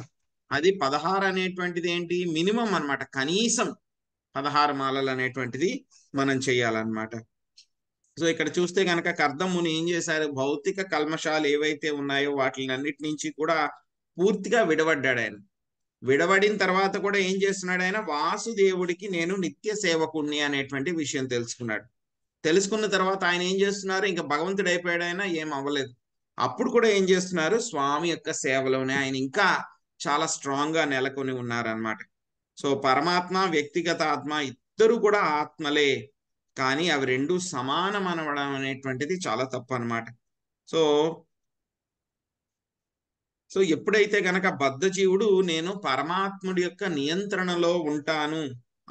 అది 16 అనేటువంటిది ఏంటి, మినిమం అనమాట. కనీసం 16 మాలలు అనేటువంటిది మనం చేయాలన్నమాట. సో ఇక్కడ చూస్తే కనుక కర్దమ్ముని ఏం చేశారు, భౌతిక కల్మషాలు ఏవైతే ఉన్నాయో వాటిని అన్నిటి నుంచి కూడా పూర్తిగా విడబడ్డాడు ఆయన. విడబడిన తర్వాత కూడా ఏం చేస్తున్నాడు ఆయన, వాసుదేవుడికి నేను నిత్య సేవకుణ్ణి అనేటువంటి విషయం తెలుసుకున్నాడు. తెలుసుకున్న తర్వాత ఆయన ఏం చేస్తున్నారు, ఇంకా భగవంతుడు అయిపోయాడు, ఆయన ఏం అవ్వలేదు. అప్పుడు కూడా ఏం చేస్తున్నారు, స్వామి యొక్క సేవలోనే ఆయన ఇంకా చాలా స్ట్రాంగ్ గా నెలకొని ఉన్నారనమాట. సో పరమాత్మ, వ్యక్తిగత ఆత్మ ఇద్దరు కూడా ఆత్మలే, కానీ అవి రెండు సమానం అనడం అనేటువంటిది చాలా తప్పు అనమాట. సో ఎప్పుడైతే గనక బద్ధజీవుడు నేను పరమాత్ముడి యొక్క నియంత్రణలో ఉంటాను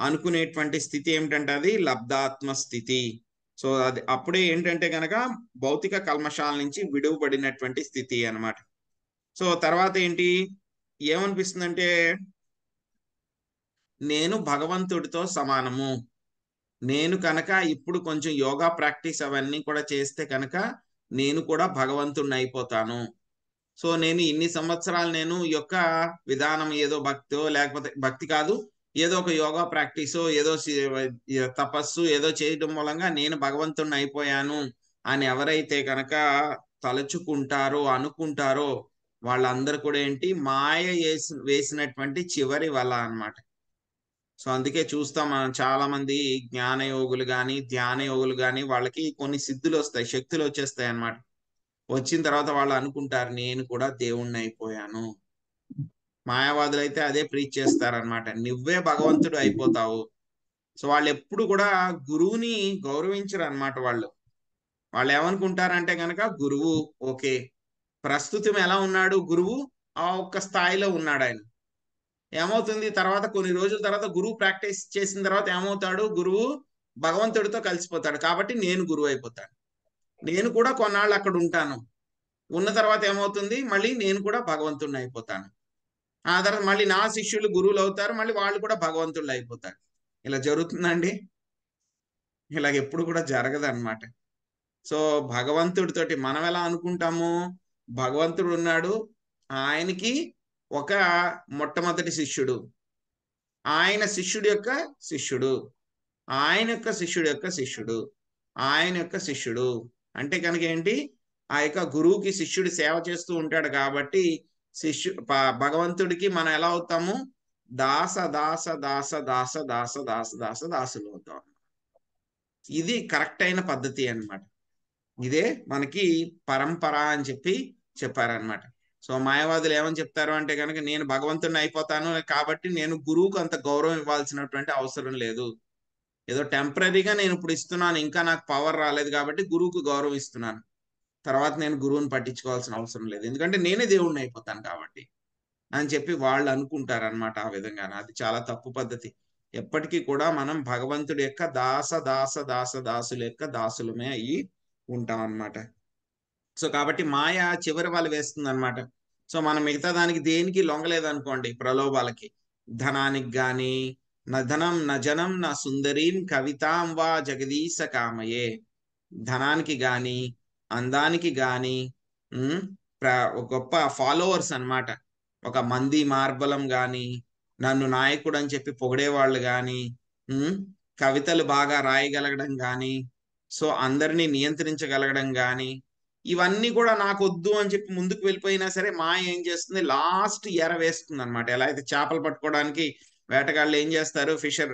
అనుకునేటువంటి స్థితి ఏమిటంటే అది లబ్ధాత్మ స్థితి. సో అది అప్పుడే ఏంటంటే గనక భౌతిక కల్మషాల నుంచి విడువబడినటువంటి స్థితి అన్నమాట. సో తర్వాత ఏంటి ఏమనిపిస్తుందంటే, నేను భగవంతుడితో సమానము, నేను కనుక ఇప్పుడు కొంచెం యోగా ప్రాక్టీస్ అవన్నీ కూడా చేస్తే కనుక నేను కూడా భగవంతుడిని అయిపోతాను. సో నేను ఇన్ని సంవత్సరాలు నేను ఈ యొక్క విధానం ఏదో భక్తో లేకపోతే భక్తి కాదు, ఏదో ఒక యోగా ప్రాక్టీస్, ఏదో తపస్సు ఏదో చేయడం మూలంగా నేను భగవంతుడిని అయిపోయాను అని ఎవరైతే కనుక తలుచుకుంటారో అనుకుంటారో వాళ్ళందరూ కూడా ఏంటి, మాయ వేసినటువంటి చివరి వల అన్నమాట. సో అందుకే చూస్తాం మనం చాలా మంది జ్ఞానయోగులు కానీ ధ్యాన యోగులు కానీ వాళ్ళకి కొన్ని సిద్ధులు వస్తాయి, శక్తులు వచ్చేస్తాయి అన్నమాట. వచ్చిన తర్వాత వాళ్ళు అనుకుంటారు నేను కూడా దేవుణ్ణి అయిపోయాను. మాయావాదులు అయితే అదే ప్రీచ్ చేస్తారనమాట, నువ్వే భగవంతుడు అయిపోతావు. సో వాళ్ళు ఎప్పుడు కూడా గురువుని గౌరవించరు అనమాట. వాళ్ళు ఏమనుకుంటారంటే కనుక గురువు ఓకే ప్రస్తుతం ఎలా ఉన్నాడు, గురువు ఆ ఒక్క స్థాయిలో ఉన్నాడు. ఆయన ఏమవుతుంది తర్వాత కొన్ని రోజుల తర్వాత గురువు ప్రాక్టీస్ చేసిన తర్వాత ఏమవుతాడు, గురువు భగవంతుడితో కలిసిపోతాడు, కాబట్టి నేను గురువు అయిపోతాను, నేను కూడా కొన్నాళ్ళు అక్కడ ఉంటాను, ఉన్న తర్వాత ఏమవుతుంది మళ్ళీ నేను కూడా భగవంతుడిని అయిపోతాను, ఆ తర్వాత మళ్ళీ నా శిష్యులు గురువులు అవుతారు, మళ్ళీ వాళ్ళు కూడా భగవంతుళ్ళు అయిపోతారు. ఇలా జరుగుతుందండి? ఇలాగ ఎప్పుడు కూడా జరగదు అనమాట. సో భగవంతుడితోటి మనం ఎలా అనుకుంటాము, భగవంతుడు ఉన్నాడు, ఆయనకి ఒక మొట్టమొదటి శిష్యుడు, ఆయన శిష్యుడి యొక్క శిష్యుడు, ఆయన యొక్క శిష్యుడి యొక్క శిష్యుడు, ఆయన యొక్క శిష్యుడు అంటే కనుక ఏంటి, ఆ యొక్క గురువుకి శిష్యుడు సేవ చేస్తూ ఉంటాడు కాబట్టి భగవంతుడికి మనం ఎలా అవుతాము, దాస దాస దాస దాస దాస దాస దాస దాసులు అవుతాం. ఇది కరెక్ట్ అయిన పద్ధతి అన్నమాట. ఇదే మనకి పరంపర అని చెప్పారనమాట. సో మాయావాదులు ఏమని చెప్తారు అంటే కనుక నేను భగవంతుడిని అయిపోతాను కాబట్టి నేను గురువుకు అంత గౌరవం ఇవ్వాల్సినటువంటి అవసరం లేదు, ఏదో టెంపరీగా నేను ఇప్పుడు ఇస్తున్నాను, ఇంకా నాకు పవర్ రాలేదు కాబట్టి గురువుకు గౌరవం ఇస్తున్నాను, తర్వాత నేను గురువుని పట్టించుకోవాల్సిన అవసరం లేదు ఎందుకంటే నేనే దేవుణ్ణి అయిపోతాను కాబట్టి అని చెప్పి వాళ్ళు అనుకుంటారనమాట. ఆ విధంగా అది చాలా తప్పు పద్ధతి. ఎప్పటికీ కూడా మనం భగవంతుడి యొక్క దాస దాస దాస దాసుల యొక్క దాసులమే అయ్యి ఉంటాం అన్నమాట. సో కాబట్టి మాయ చివరి వాళ్ళు వేస్తుంది అనమాట. సో మనం మిగతా దానికి దేనికి లొంగలేదనుకోండి, ప్రలోభాలకి, ధనానికి గాని, నధనం నజనం నా సుందరీం కవితాం వా జగదీశ కామయే, ధనానికి గాని అందానికి గాని గొప్ప ఫాలోవర్స్ అన్నమాట, ఒక మంది మార్బలం గాని, నన్ను నాయకుడు అని చెప్పి పొగిడేవాళ్ళు గాని, కవితలు బాగా రాయగలగడం గాని, సో అందరినీ నియంత్రించగలగడం గాని, ఇవన్నీ కూడా నాకు వద్దు అని చెప్పి ముందుకు వెళ్ళిపోయినా సరే మాయ ఏం చేస్తుంది, లాస్ట్ ఎర వేస్తుంది అనమాట. ఎలా అయితే చేపలు పట్టుకోవడానికి వేటగాళ్ళు ఏం చేస్తారు, ఫిషర్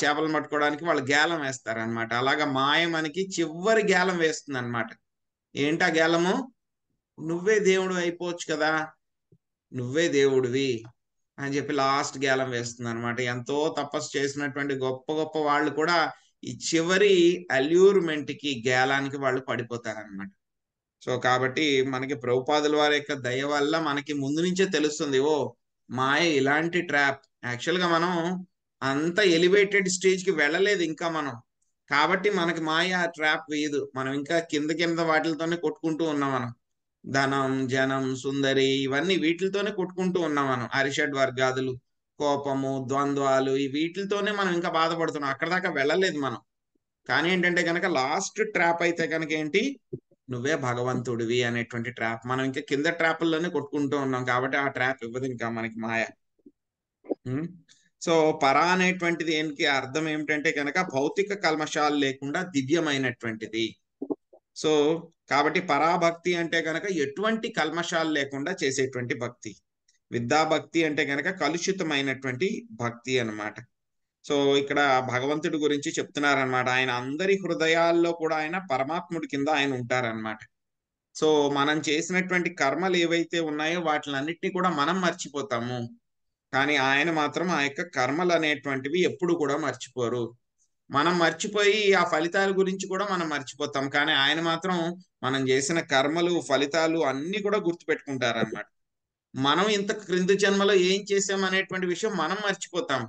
చేపలు పట్టుకోవడానికి వాళ్ళు గేలం వేస్తారు అనమాట, అలాగా మాయ మనకి చివరి గేలం వేస్తుంది అనమాట. ఏంటా గేలము, నువ్వే దేవుడు అయిపోవచ్చు కదా, నువ్వే దేవుడివి అని చెప్పి లాస్ట్ గేలం వేస్తుంది అనమాట. ఎంతో తపస్సు చేసినటువంటి గొప్ప గొప్ప వాళ్ళు కూడా ఈ చివరి అల్యూర్మెంట్ కి గేలానికి వాళ్ళు పడిపోతారనమాట. సో కాబట్టి మనకి ప్రభుపాదుల వారి యొక్క దయ వల్ల మనకి ముందు నుంచే తెలుస్తుంది, ఓ మాయ ఇలాంటి ట్రాప్. యాక్చువల్ గా మనం అంత ఎలివేటెడ్ స్టేజ్ కి వెళ్ళలేదు ఇంకా మనం, కాబట్టి మనకి మాయ ట్రాప్ వేయదు. మనం ఇంకా కింద కింద వాటితోనే కొట్టుకుంటూ ఉన్నాం మనం, ధనం జనం సుందరి ఇవన్నీ వీటితోనే కొట్టుకుంటూ ఉన్నాం మనం, అరిషడ్ వర్గాదులు, కోపము ద్వంద్వాలు ఈ వీటితోనే మనం ఇంకా బాధపడుతున్నాం, అక్కడ దాకా వెళ్ళలేదు మనం. కానీ ఏంటంటే కనుక లాస్ట్ ట్రాప్ అయితే కనుక ఏంటి, నువ్వే భగవంతుడివి అనేటువంటి ట్రాప్. మనం ఇంకా కింద ట్రాపుల్లోనే కొట్టుకుంటూ ఉన్నాం కాబట్టి ఆ ట్రాప్ ఇవ్వదు ఇంకా మనకి మాయ. సో పర అనేటువంటిది ఏంటి అర్థం ఏమిటంటే కనుక భౌతిక కల్మషాలు లేకుండా దివ్యమైనటువంటిది. సో కాబట్టి పరాభక్తి అంటే కనుక ఎటువంటి కల్మషాలు లేకుండా చేసేటువంటి భక్తి. విద్యాభక్తి అంటే కనుక కలుషితమైనటువంటి భక్తి అన్నమాట. సో ఇక్కడ భగవంతుడి గురించి చెప్తున్నారనమాట, ఆయన అందరి హృదయాల్లో కూడా ఆయన పరమాత్ముడి కింద ఆయన ఉంటారనమాట. సో మనం చేసినటువంటి కర్మలు ఏవైతే ఉన్నాయో వాటిలన్నిటినీ కూడా మనం మర్చిపోతాము, కానీ ఆయన మాత్రం ఆ యొక్క కర్మలు అనేటువంటివి ఎప్పుడు కూడా మర్చిపోరు. మనం మర్చిపోయి ఆ ఫలితాల గురించి కూడా మనం మర్చిపోతాం, కానీ ఆయన మాత్రం మనం చేసిన కర్మలు ఫలితాలు అన్ని కూడా గుర్తుపెట్టుకుంటారనమాట. మనం ఇంత క్రింది జన్మలో ఏం చేసాం అనేటువంటి విషయం మనం మర్చిపోతాం,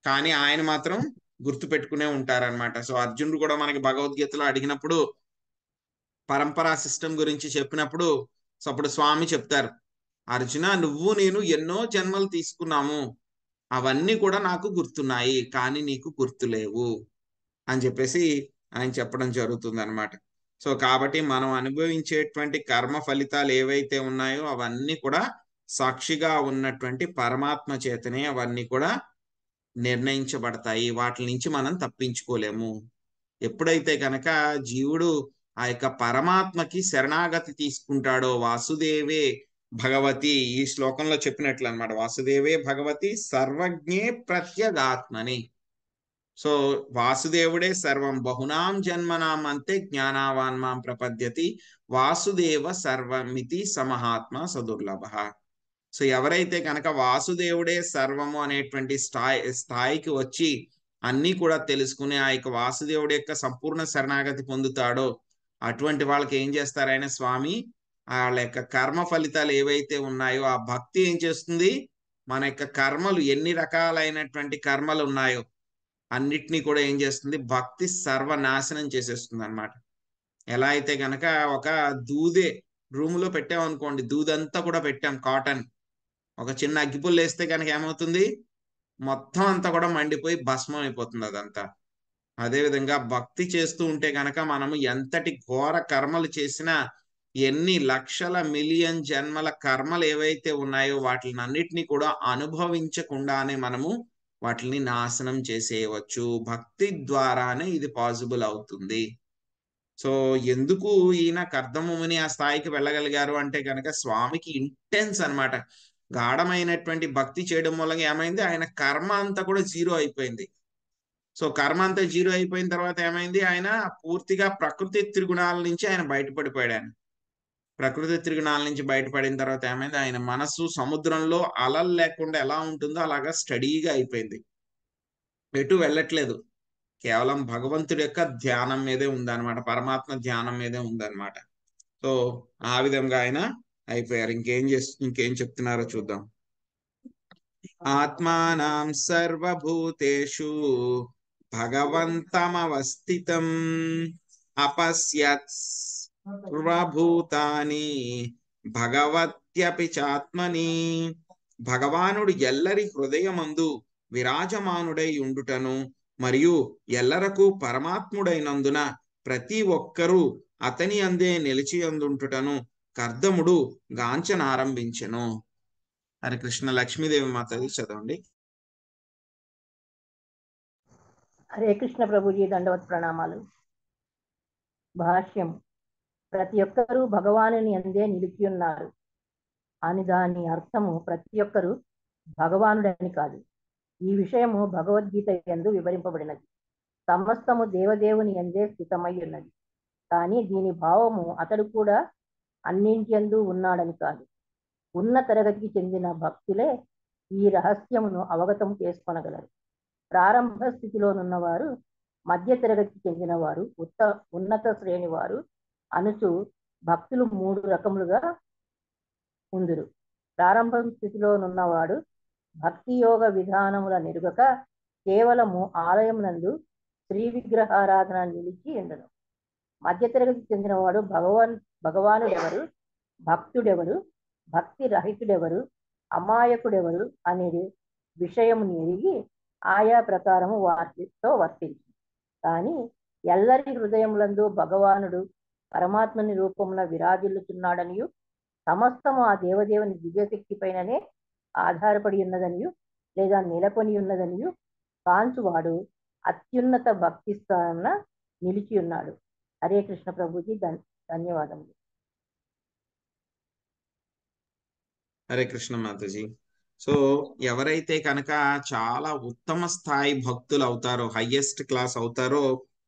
కానీ ఆయన మాత్రం గుర్తు పెట్టుకునే ఉంటారనమాట. సో అర్జునుడు కూడా మనకి భగవద్గీతలో అడిగినప్పుడు పరంపరా సిస్టమ్ గురించి చెప్పినప్పుడు సో అప్పుడు స్వామి చెప్తారు, అర్జున నువ్వు నేను ఎన్నో జన్మలు తీసుకున్నాము, అవన్నీ కూడా నాకు గుర్తున్నాయి కానీ నీకు గుర్తులేవు అని చెప్పేసి ఆయన చెప్పడం జరుగుతుంది అనమాట. సో కాబట్టి మనం అనుభవించేటువంటి కర్మ ఫలితాలు ఏవైతే ఉన్నాయో అవన్నీ కూడా సాక్షిగా ఉన్నటువంటి పరమాత్మ చేతనే అవన్నీ కూడా నిర్ణయించబడతాయి. వాటి నుంచి మనం తప్పించుకోలేము. ఎప్పుడైతే కనుక జీవుడు ఆ యొక్క పరమాత్మకి శరణాగతి తీసుకుంటాడో, వాసుదేవే భగవతి, ఈ శ్లోకంలో చెప్పినట్లు అనమాట, వాసుదేవే భగవతి సర్వజ్ఞే ప్రత్యగాత్మని. సో వాసుదేవుడే సర్వం, బహునాం జన్మనాం అంతే జ్ఞానావాన్ మాం ప్రపద్యతి, వాసుదేవ సర్వమితి సమహాత్మ సదుర్లభ. సో ఎవరైతే కనుక వాసుదేవుడే సర్వము అనేటువంటి స్థాయికి వచ్చి అన్నీ కూడా తెలుసుకుని ఆ యొక్క వాసుదేవుడి యొక్క సంపూర్ణ శరణాగతి పొందుతాడో అటువంటి వాళ్ళకి ఏం చేస్తారు ఆయన స్వామి, వాళ్ళ యొక్క కర్మ ఫలితాలు ఏవైతే ఉన్నాయో ఆ భక్తి ఏం చేస్తుంది, మన యొక్క కర్మలు ఎన్ని రకాలైనటువంటి కర్మలు ఉన్నాయో అన్నిటినీ కూడా ఏం చేస్తుంది, భక్తి సర్వనాశనం చేసేస్తుంది అనమాట. ఎలా అయితే గనక ఒక దూదే రూములో పెట్టామనుకోండి, దూదంతా కూడా పెట్టాం కాటన్, ఒక చిన్న అగ్గిపుల్లు వేస్తే కనుక ఏమవుతుంది, మొత్తం అంతా కూడా మండిపోయి భస్మం అయిపోతుంది అదంతా. అదేవిధంగా భక్తి చేస్తూ ఉంటే కనుక మనము ఎంతటి ఘోర కర్మలు చేసినా, ఎన్ని లక్షల మిలియన్ జన్మల కర్మలు ఏవైతే ఉన్నాయో వాటిని అన్నిటినీ కూడా అనుభవించకుండానే మనము వాటిని నాశనం చేసేయవచ్చు. భక్తి ద్వారానే ఇది పాసిబుల్ అవుతుంది. సో ఎందుకు ఈయన కర్దముని ఆ స్థాయికి వెళ్ళగలిగారు అంటే కనుక స్వామికి ఇంటెన్స్ అనమాట, గాఢమైనటువంటి భక్తి చేయడం మూలంగా ఏమైంది, ఆయన కర్మ అంతా కూడా జీరో అయిపోయింది. సో కర్మ అంతా జీరో అయిపోయిన తర్వాత ఏమైంది, ఆయన పూర్తిగా ప్రకృతి త్రిగుణాల నుంచి ఆయన బయటపడిపోయాడు. ఆయన ప్రకృతి త్రిగుణాల నుంచి బయటపడిన తర్వాత ఏమైంది, ఆయన మనస్సు సముద్రంలో అలలు లేకుండా ఎలా ఉంటుందో అలాగా స్టడీగా అయిపోయింది, ఎటు వెళ్ళట్లేదు, కేవలం భగవంతుడి యొక్క ధ్యానం మీదే ఉందన్నమాట, పరమాత్మ ధ్యానం మీదే ఉందన్నమాట. సో ఆ విధంగా ఆయన అయిపోయారు. ఇంకేం చెప్తున్నారో చూద్దాం. ఆత్మానం సర్వభూతేషు భగవంతమవస్థితం అపశ్యత్ సర్వభూతాని భగవత్యపి చాత్మని. భగవానుడు ఎల్లరి హృదయమందు విరాజమానుడై ఉండుటను మరియు ఎల్లరకు పరమాత్ముడైనందున ప్రతి ఒక్కరూ అతని అందే నిలిచి అందుంటుటను కర్దముడు గాంచనారంభించెను. హరే కృష్ణ. లక్ష్మీదేవి మాతది చదవండి. హరే కృష్ణ ప్రభుజీ, దండవత్ ప్రణామాలు. భాష్యం. ప్రతి ఒక్కరూ భగవానుని అందే నిలిచి ఉన్నారు అని దాని అర్థము ప్రతి ఒక్కరూ భగవానుడని కాదు. ఈ విషయము భగవద్గీత యందు వివరింపబడినది. సమస్తము దేవదేవుని యందే స్థితమై ఉన్నది. కానీ దీని భావము అతడు కూడా అన్నింటి యందు ఉన్నాడని కాదు. ఉన్న తరగతికి చెందిన భక్తులే ఈ రహస్యమును అవగతం చేసుకొనగలరు. ప్రారంభ స్థితిలోనున్నవారు, మధ్య తరగతికి చెందిన వారు, ఉన్నత శ్రేణి వారు అనుచు భక్తులు 3 రకములుగా ఉందురు. ప్రారంభ స్థితిలోనున్నవాడు భక్తి యోగ విధానముల నెరుగక కేవలము ఆలయం నందు శ్రీ విగ్రహారాధన నిలిచి ఉండను. మధ్యతరగతికి చెందినవాడు భగవానుడెవరు, భక్తుడెవరు, భక్తి రహితుడెవరు, అమాయకుడెవరు అనేది విషయముని ఎరిగి ఆయా ప్రకారము వాటితో వర్తించు. కానీ ఎల్లరి హృదయములందు భగవానుడు పరమాత్మని రూపమున విరాజిల్లుతున్నాడనియు సమస్తము ఆ దేవదేవుని దివ్యశక్తి పైననే ఆధారపడి ఉన్నదనియు లేదా నెలకొని ఉన్నదనియు కాంచువాడు అత్యున్నత భక్తి స్థానంలో నిలిచి ఉన్నాడు. హరే కృష్ణ ప్రభుజీ, ధన్యవాదములు. హరే కృష్ణ మాతాజీ. సో ఎవరైతే కనుక చాలా ఉత్తమ స్థాయి భక్తులు అవుతారో, హయ్యెస్ట్ క్లాస్ అవుతారో,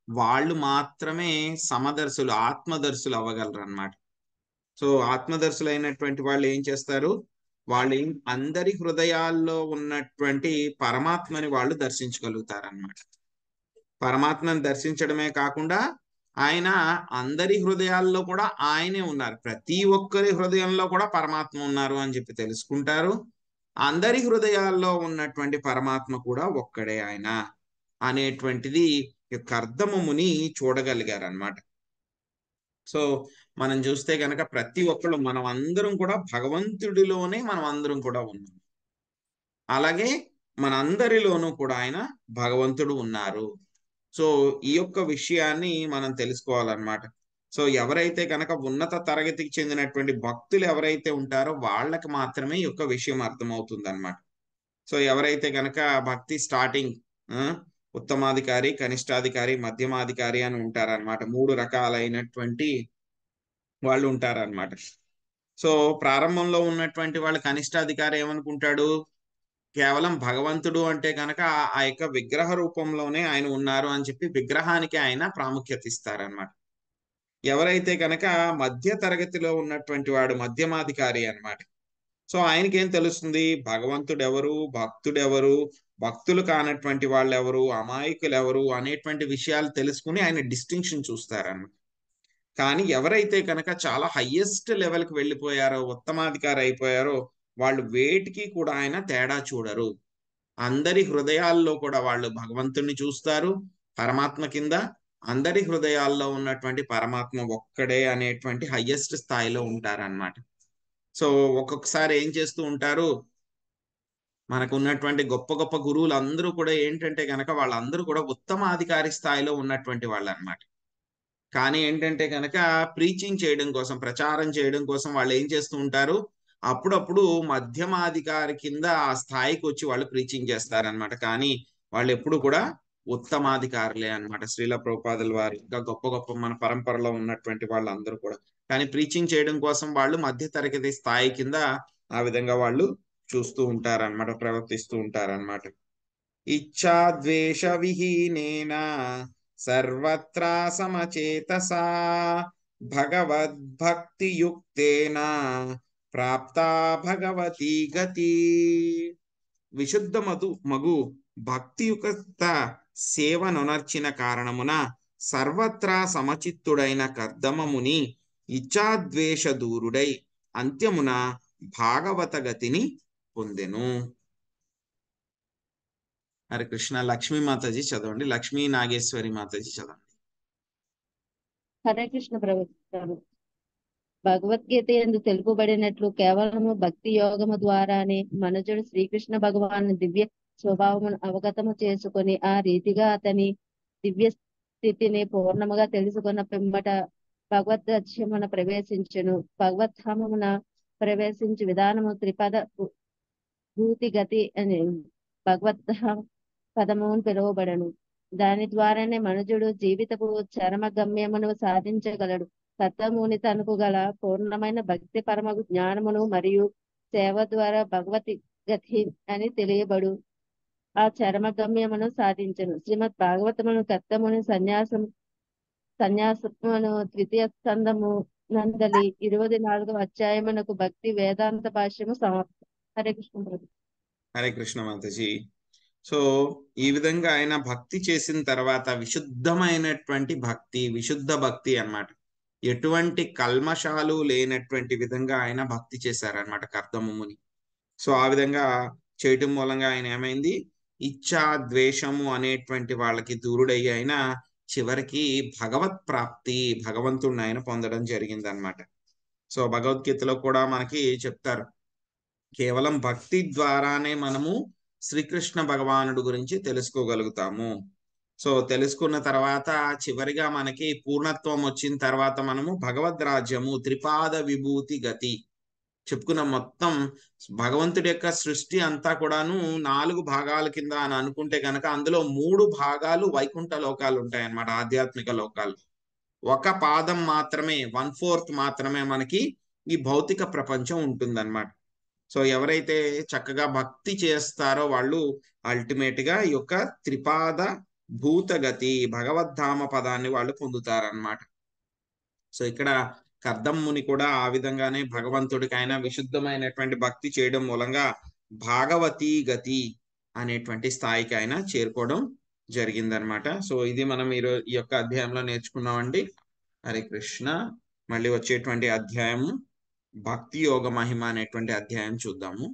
వాళ్ళు మాత్రమే సమదర్శులు, ఆత్మదర్శులు అవ్వగలరు అన్నమాట. సో ఆత్మదర్శులు అయినటువంటి వాళ్ళు ఏం చేస్తారు, వాళ్ళు అందరి హృదయాల్లో ఉన్నటువంటి పరమాత్మని వాళ్ళు దర్శించగలుగుతారన్నమాట. పరమాత్మని దర్శించడమే కాకుండా ఆయన అందరి హృదయాల్లో కూడా ఆయనే ఉన్నారు, ప్రతి ఒక్కరి హృదయంలో కూడా పరమాత్మ ఉన్నారు అని చెప్పి తెలుసుకుంటారు. అందరి హృదయాల్లో ఉన్నటువంటి పరమాత్మ కూడా ఒక్కడే ఆయన అనేటువంటిది కర్దముని చూడగలిగారు అన్నమాట. సో మనం చూస్తే కనుక ప్రతి ఒక్కళ్ళు మనం అందరం కూడా భగవంతుడిలోనే మనం అందరం కూడా ఉన్నాం. అలాగే మనందరిలోనూ కూడా ఆయన భగవంతుడు ఉన్నారు. సో ఈ యొక్క విషయాన్ని మనం తెలుసుకోవాలన్నమాట. సో ఎవరైతే కనుక ఉన్నత తరగతికి చెందినటువంటి భక్తులు ఎవరైతే ఉంటారో వాళ్ళకి మాత్రమే ఈ యొక్క విషయం అర్థమవుతుంది అనమాట. సో ఎవరైతే కనుక భక్తి స్టార్టింగ్ ఉత్తమాధికారి, కనిష్టాధికారి, మధ్యమాధికారి అని ఉంటారనమాట. 3 రకాలైనటువంటి వాళ్ళు ఉంటారనమాట. సో ప్రారంభంలో ఉన్నటువంటి వాళ్ళు కనిష్టాధికారి ఏమనుకుంటాడు, కేవలం భగవంతుడు అంటే కనుక ఆ యొక్క విగ్రహ రూపంలోనే ఆయన ఉన్నారు అని చెప్పి విగ్రహానికి ఆయన ప్రాముఖ్యత ఇస్తారనమాట. ఎవరైతే కనుక మధ్య తరగతిలో ఉన్నటువంటి వాడు మధ్యమాధికారి అన్నమాట. సో ఆయనకేం తెలుస్తుంది, భగవంతుడు ఎవరు, భక్తుడు ఎవరు, భక్తులు కానటువంటి వాళ్ళు ఎవరు, అమాయకులు ఎవరు అనేటువంటి విషయాలు తెలుసుకుని ఆయన డిస్టింక్షన్ చూస్తారన్నమాట. కానీ ఎవరైతే కనుక చాలా హయ్యెస్ట్ లెవెల్కి వెళ్ళిపోయారో, ఉత్తమాధికారి అయిపోయారో, వాళ్ళు వేటికి కూడా ఆయన తేడా చూడరు. అందరి హృదయాల్లో కూడా వాళ్ళు భగవంతుణ్ణి చూస్తారు. పరమాత్మ కింద అందరి హృదయాల్లో ఉన్నటువంటి పరమాత్మ ఒక్కడే అనేటువంటి హయ్యెస్ట్ స్థాయిలో ఉంటారన్నమాట. సో ఒక్కొక్కసారి ఏం చేస్తూ ఉంటారు, మనకు ఉన్నటువంటి గొప్ప గొప్ప గురువులు అందరూ కూడా ఏంటంటే కనుక వాళ్ళందరూ కూడా ఉత్తమాధికారి స్థాయిలో ఉన్నటువంటి వాళ్ళు అన్నమాట. కానీ ఏంటంటే కనుక ప్రీచింగ్ చేయడం కోసం, ప్రచారం చేయడం కోసం వాళ్ళు ఏం చేస్తూ ఉంటారు, అప్పుడప్పుడు మధ్యమాధికారి కింద ఆ స్థాయికి వచ్చి వాళ్ళు ప్రీచింగ్ చేస్తారనమాట. కానీ వాళ్ళు ఎప్పుడు కూడా ఉత్తమాధికారులే అన్నమాట. శ్రీల ప్రభుపాదుల వారు ఇంకా గొప్ప గొప్ప మన పరంపరలో ఉన్నటువంటి వాళ్ళందరూ కూడా. కానీ ప్రీచింగ్ చేయడం కోసం వాళ్ళు మధ్య తరగతి స్థాయి కింద ఆ విధంగా వాళ్ళు చూస్తూ ఉంటారన్నమాట, ప్రవర్తిస్తూ ఉంటారన్నమాట. ఇచ్ఛా ద్వేష విహీనేన సర్వత్రా సమచేతసా భగవద్భక్తియుక్తేన ప్రాప్తా భగవతి గతి. విశుద్ధ మగు భక్తియుక్త సేవనొనర్చిన కారణమున సర్వత్రా సమచిత్తుడైన కర్దమముని ఇచ్ఛాద్వేష దూరుడై అంత్యమున భాగవత గతిని పొందెను. హరే కృష్ణ. లక్ష్మీ మాతాజీ చదవండి. లక్ష్మీ నాగేశ్వరి మాతాజీ చదవండి. హరే కృష్ణ ప్రభు. భగవద్గీత యందు తెలుపబడినట్లు కేవలము భక్తి యోగము ద్వారానే మనుజుడు శ్రీకృష్ణ భగవాను దివ్య స్వభావమును అవగతము చేసుకొని ఆ రీతిగా అతని దివ్య స్థితిని పూర్ణముగా తెలుసుకున్న పిమ్మట భగవద్గత్యమున ప్రవేశించును. భగవద్ధామమున ప్రవేశించు విధానము త్రిపద భూతి గతి అని భగవద్ధామ పదము పిలువబడను. దాని ద్వారానే మనుజుడు జీవితపు చరమ గమ్యమును సాధించగలడు. సత్తముని తనకు గల పూర్ణమైన భక్తి పరమ జ్ఞానమును మరియు సేవ ద్వారా భగవతి గతి అని తెలియబడు ఆ చరమగమ్యమును సాధించను. శ్రీమద్ భాగవతమును కర్తముని సన్యాసమును ద్వితీయ స్కందము నందలి 24వ అధ్యాయమునకు భక్తి వేదాంత భాష్యము సమాప్తం. హరే కృష్ణ ప్రభు. హరే కృష్ణ మాతాజీ. సో ఈ విధంగా ఆయన భక్తి చేసిన తర్వాత విశుద్ధమైనటువంటి భక్తి, విశుద్ధ భక్తి అన్నమాట, ఎటువంటి కల్మషాలు లేనటువంటి విధంగా ఆయన భక్తి చేశారనమాట కర్దమముని. సో ఆ విధంగా చేయటం మూలంగా ఆయన ఏమైంది, ఇచ్ఛా ద్వేషము అనేటువంటి వాళ్ళకి దూరుడయ్యి ఆయన చివరికి భగవత్ ప్రాప్తి, భగవంతుడిని ఆయన పొందడం జరిగింది అనమాట. సో భగవద్గీతలో కూడా మనకి చెప్తారు, కేవలం భక్తి ద్వారానే మనము శ్రీకృష్ణ భగవానుడు గురించి తెలుసుకోగలుగుతాము. సో తెలుసుకున్న తర్వాత చివరిగా మనకి పూర్ణత్వం వచ్చిన తర్వాత మనము భగవద్ రాజ్యము త్రిపాద విభూతి గతి చెప్పుకున్న మొత్తం భగవంతుడి యొక్క సృష్టి అంతా కూడాను 4 భాగాల కింద అని అనుకుంటే కనుక అందులో 3 భాగాలు వైకుంఠ లోకాలు ఉంటాయన్నమాట, ఆధ్యాత్మిక లోకాలు. ఒక పాదం మాత్రమే, 1/4 మాత్రమే మనకి ఈ భౌతిక ప్రపంచం ఉంటుందన్నమాట. సో ఎవరైతే చక్కగా భక్తి చేస్తారో వాళ్ళు అల్టిమేట్ గా ఈ యొక్క త్రిపాద భూతగతి భగవద్ధామ పదాన్ని వాళ్ళు పొందుతారన్నమాట. సో ఇక్కడ కర్దమ్ముని కూడా ఆ విధంగానే భగవంతుడికి ఆయన విశుద్ధమైనటువంటి భక్తి చేయడం మూలంగా భాగవతి గతి అనేటువంటి స్థాయికి ఆయన చేరుకోవడం జరిగిందనమాట. సో ఇది మనం ఈ యొక్క అధ్యాయంలో నేర్చుకున్నామండి. హరే కృష్ణ. మళ్ళీ వచ్చేటువంటి అధ్యాయము భక్తి యోగ మహిమ అనేటువంటి అధ్యాయం చూద్దాము.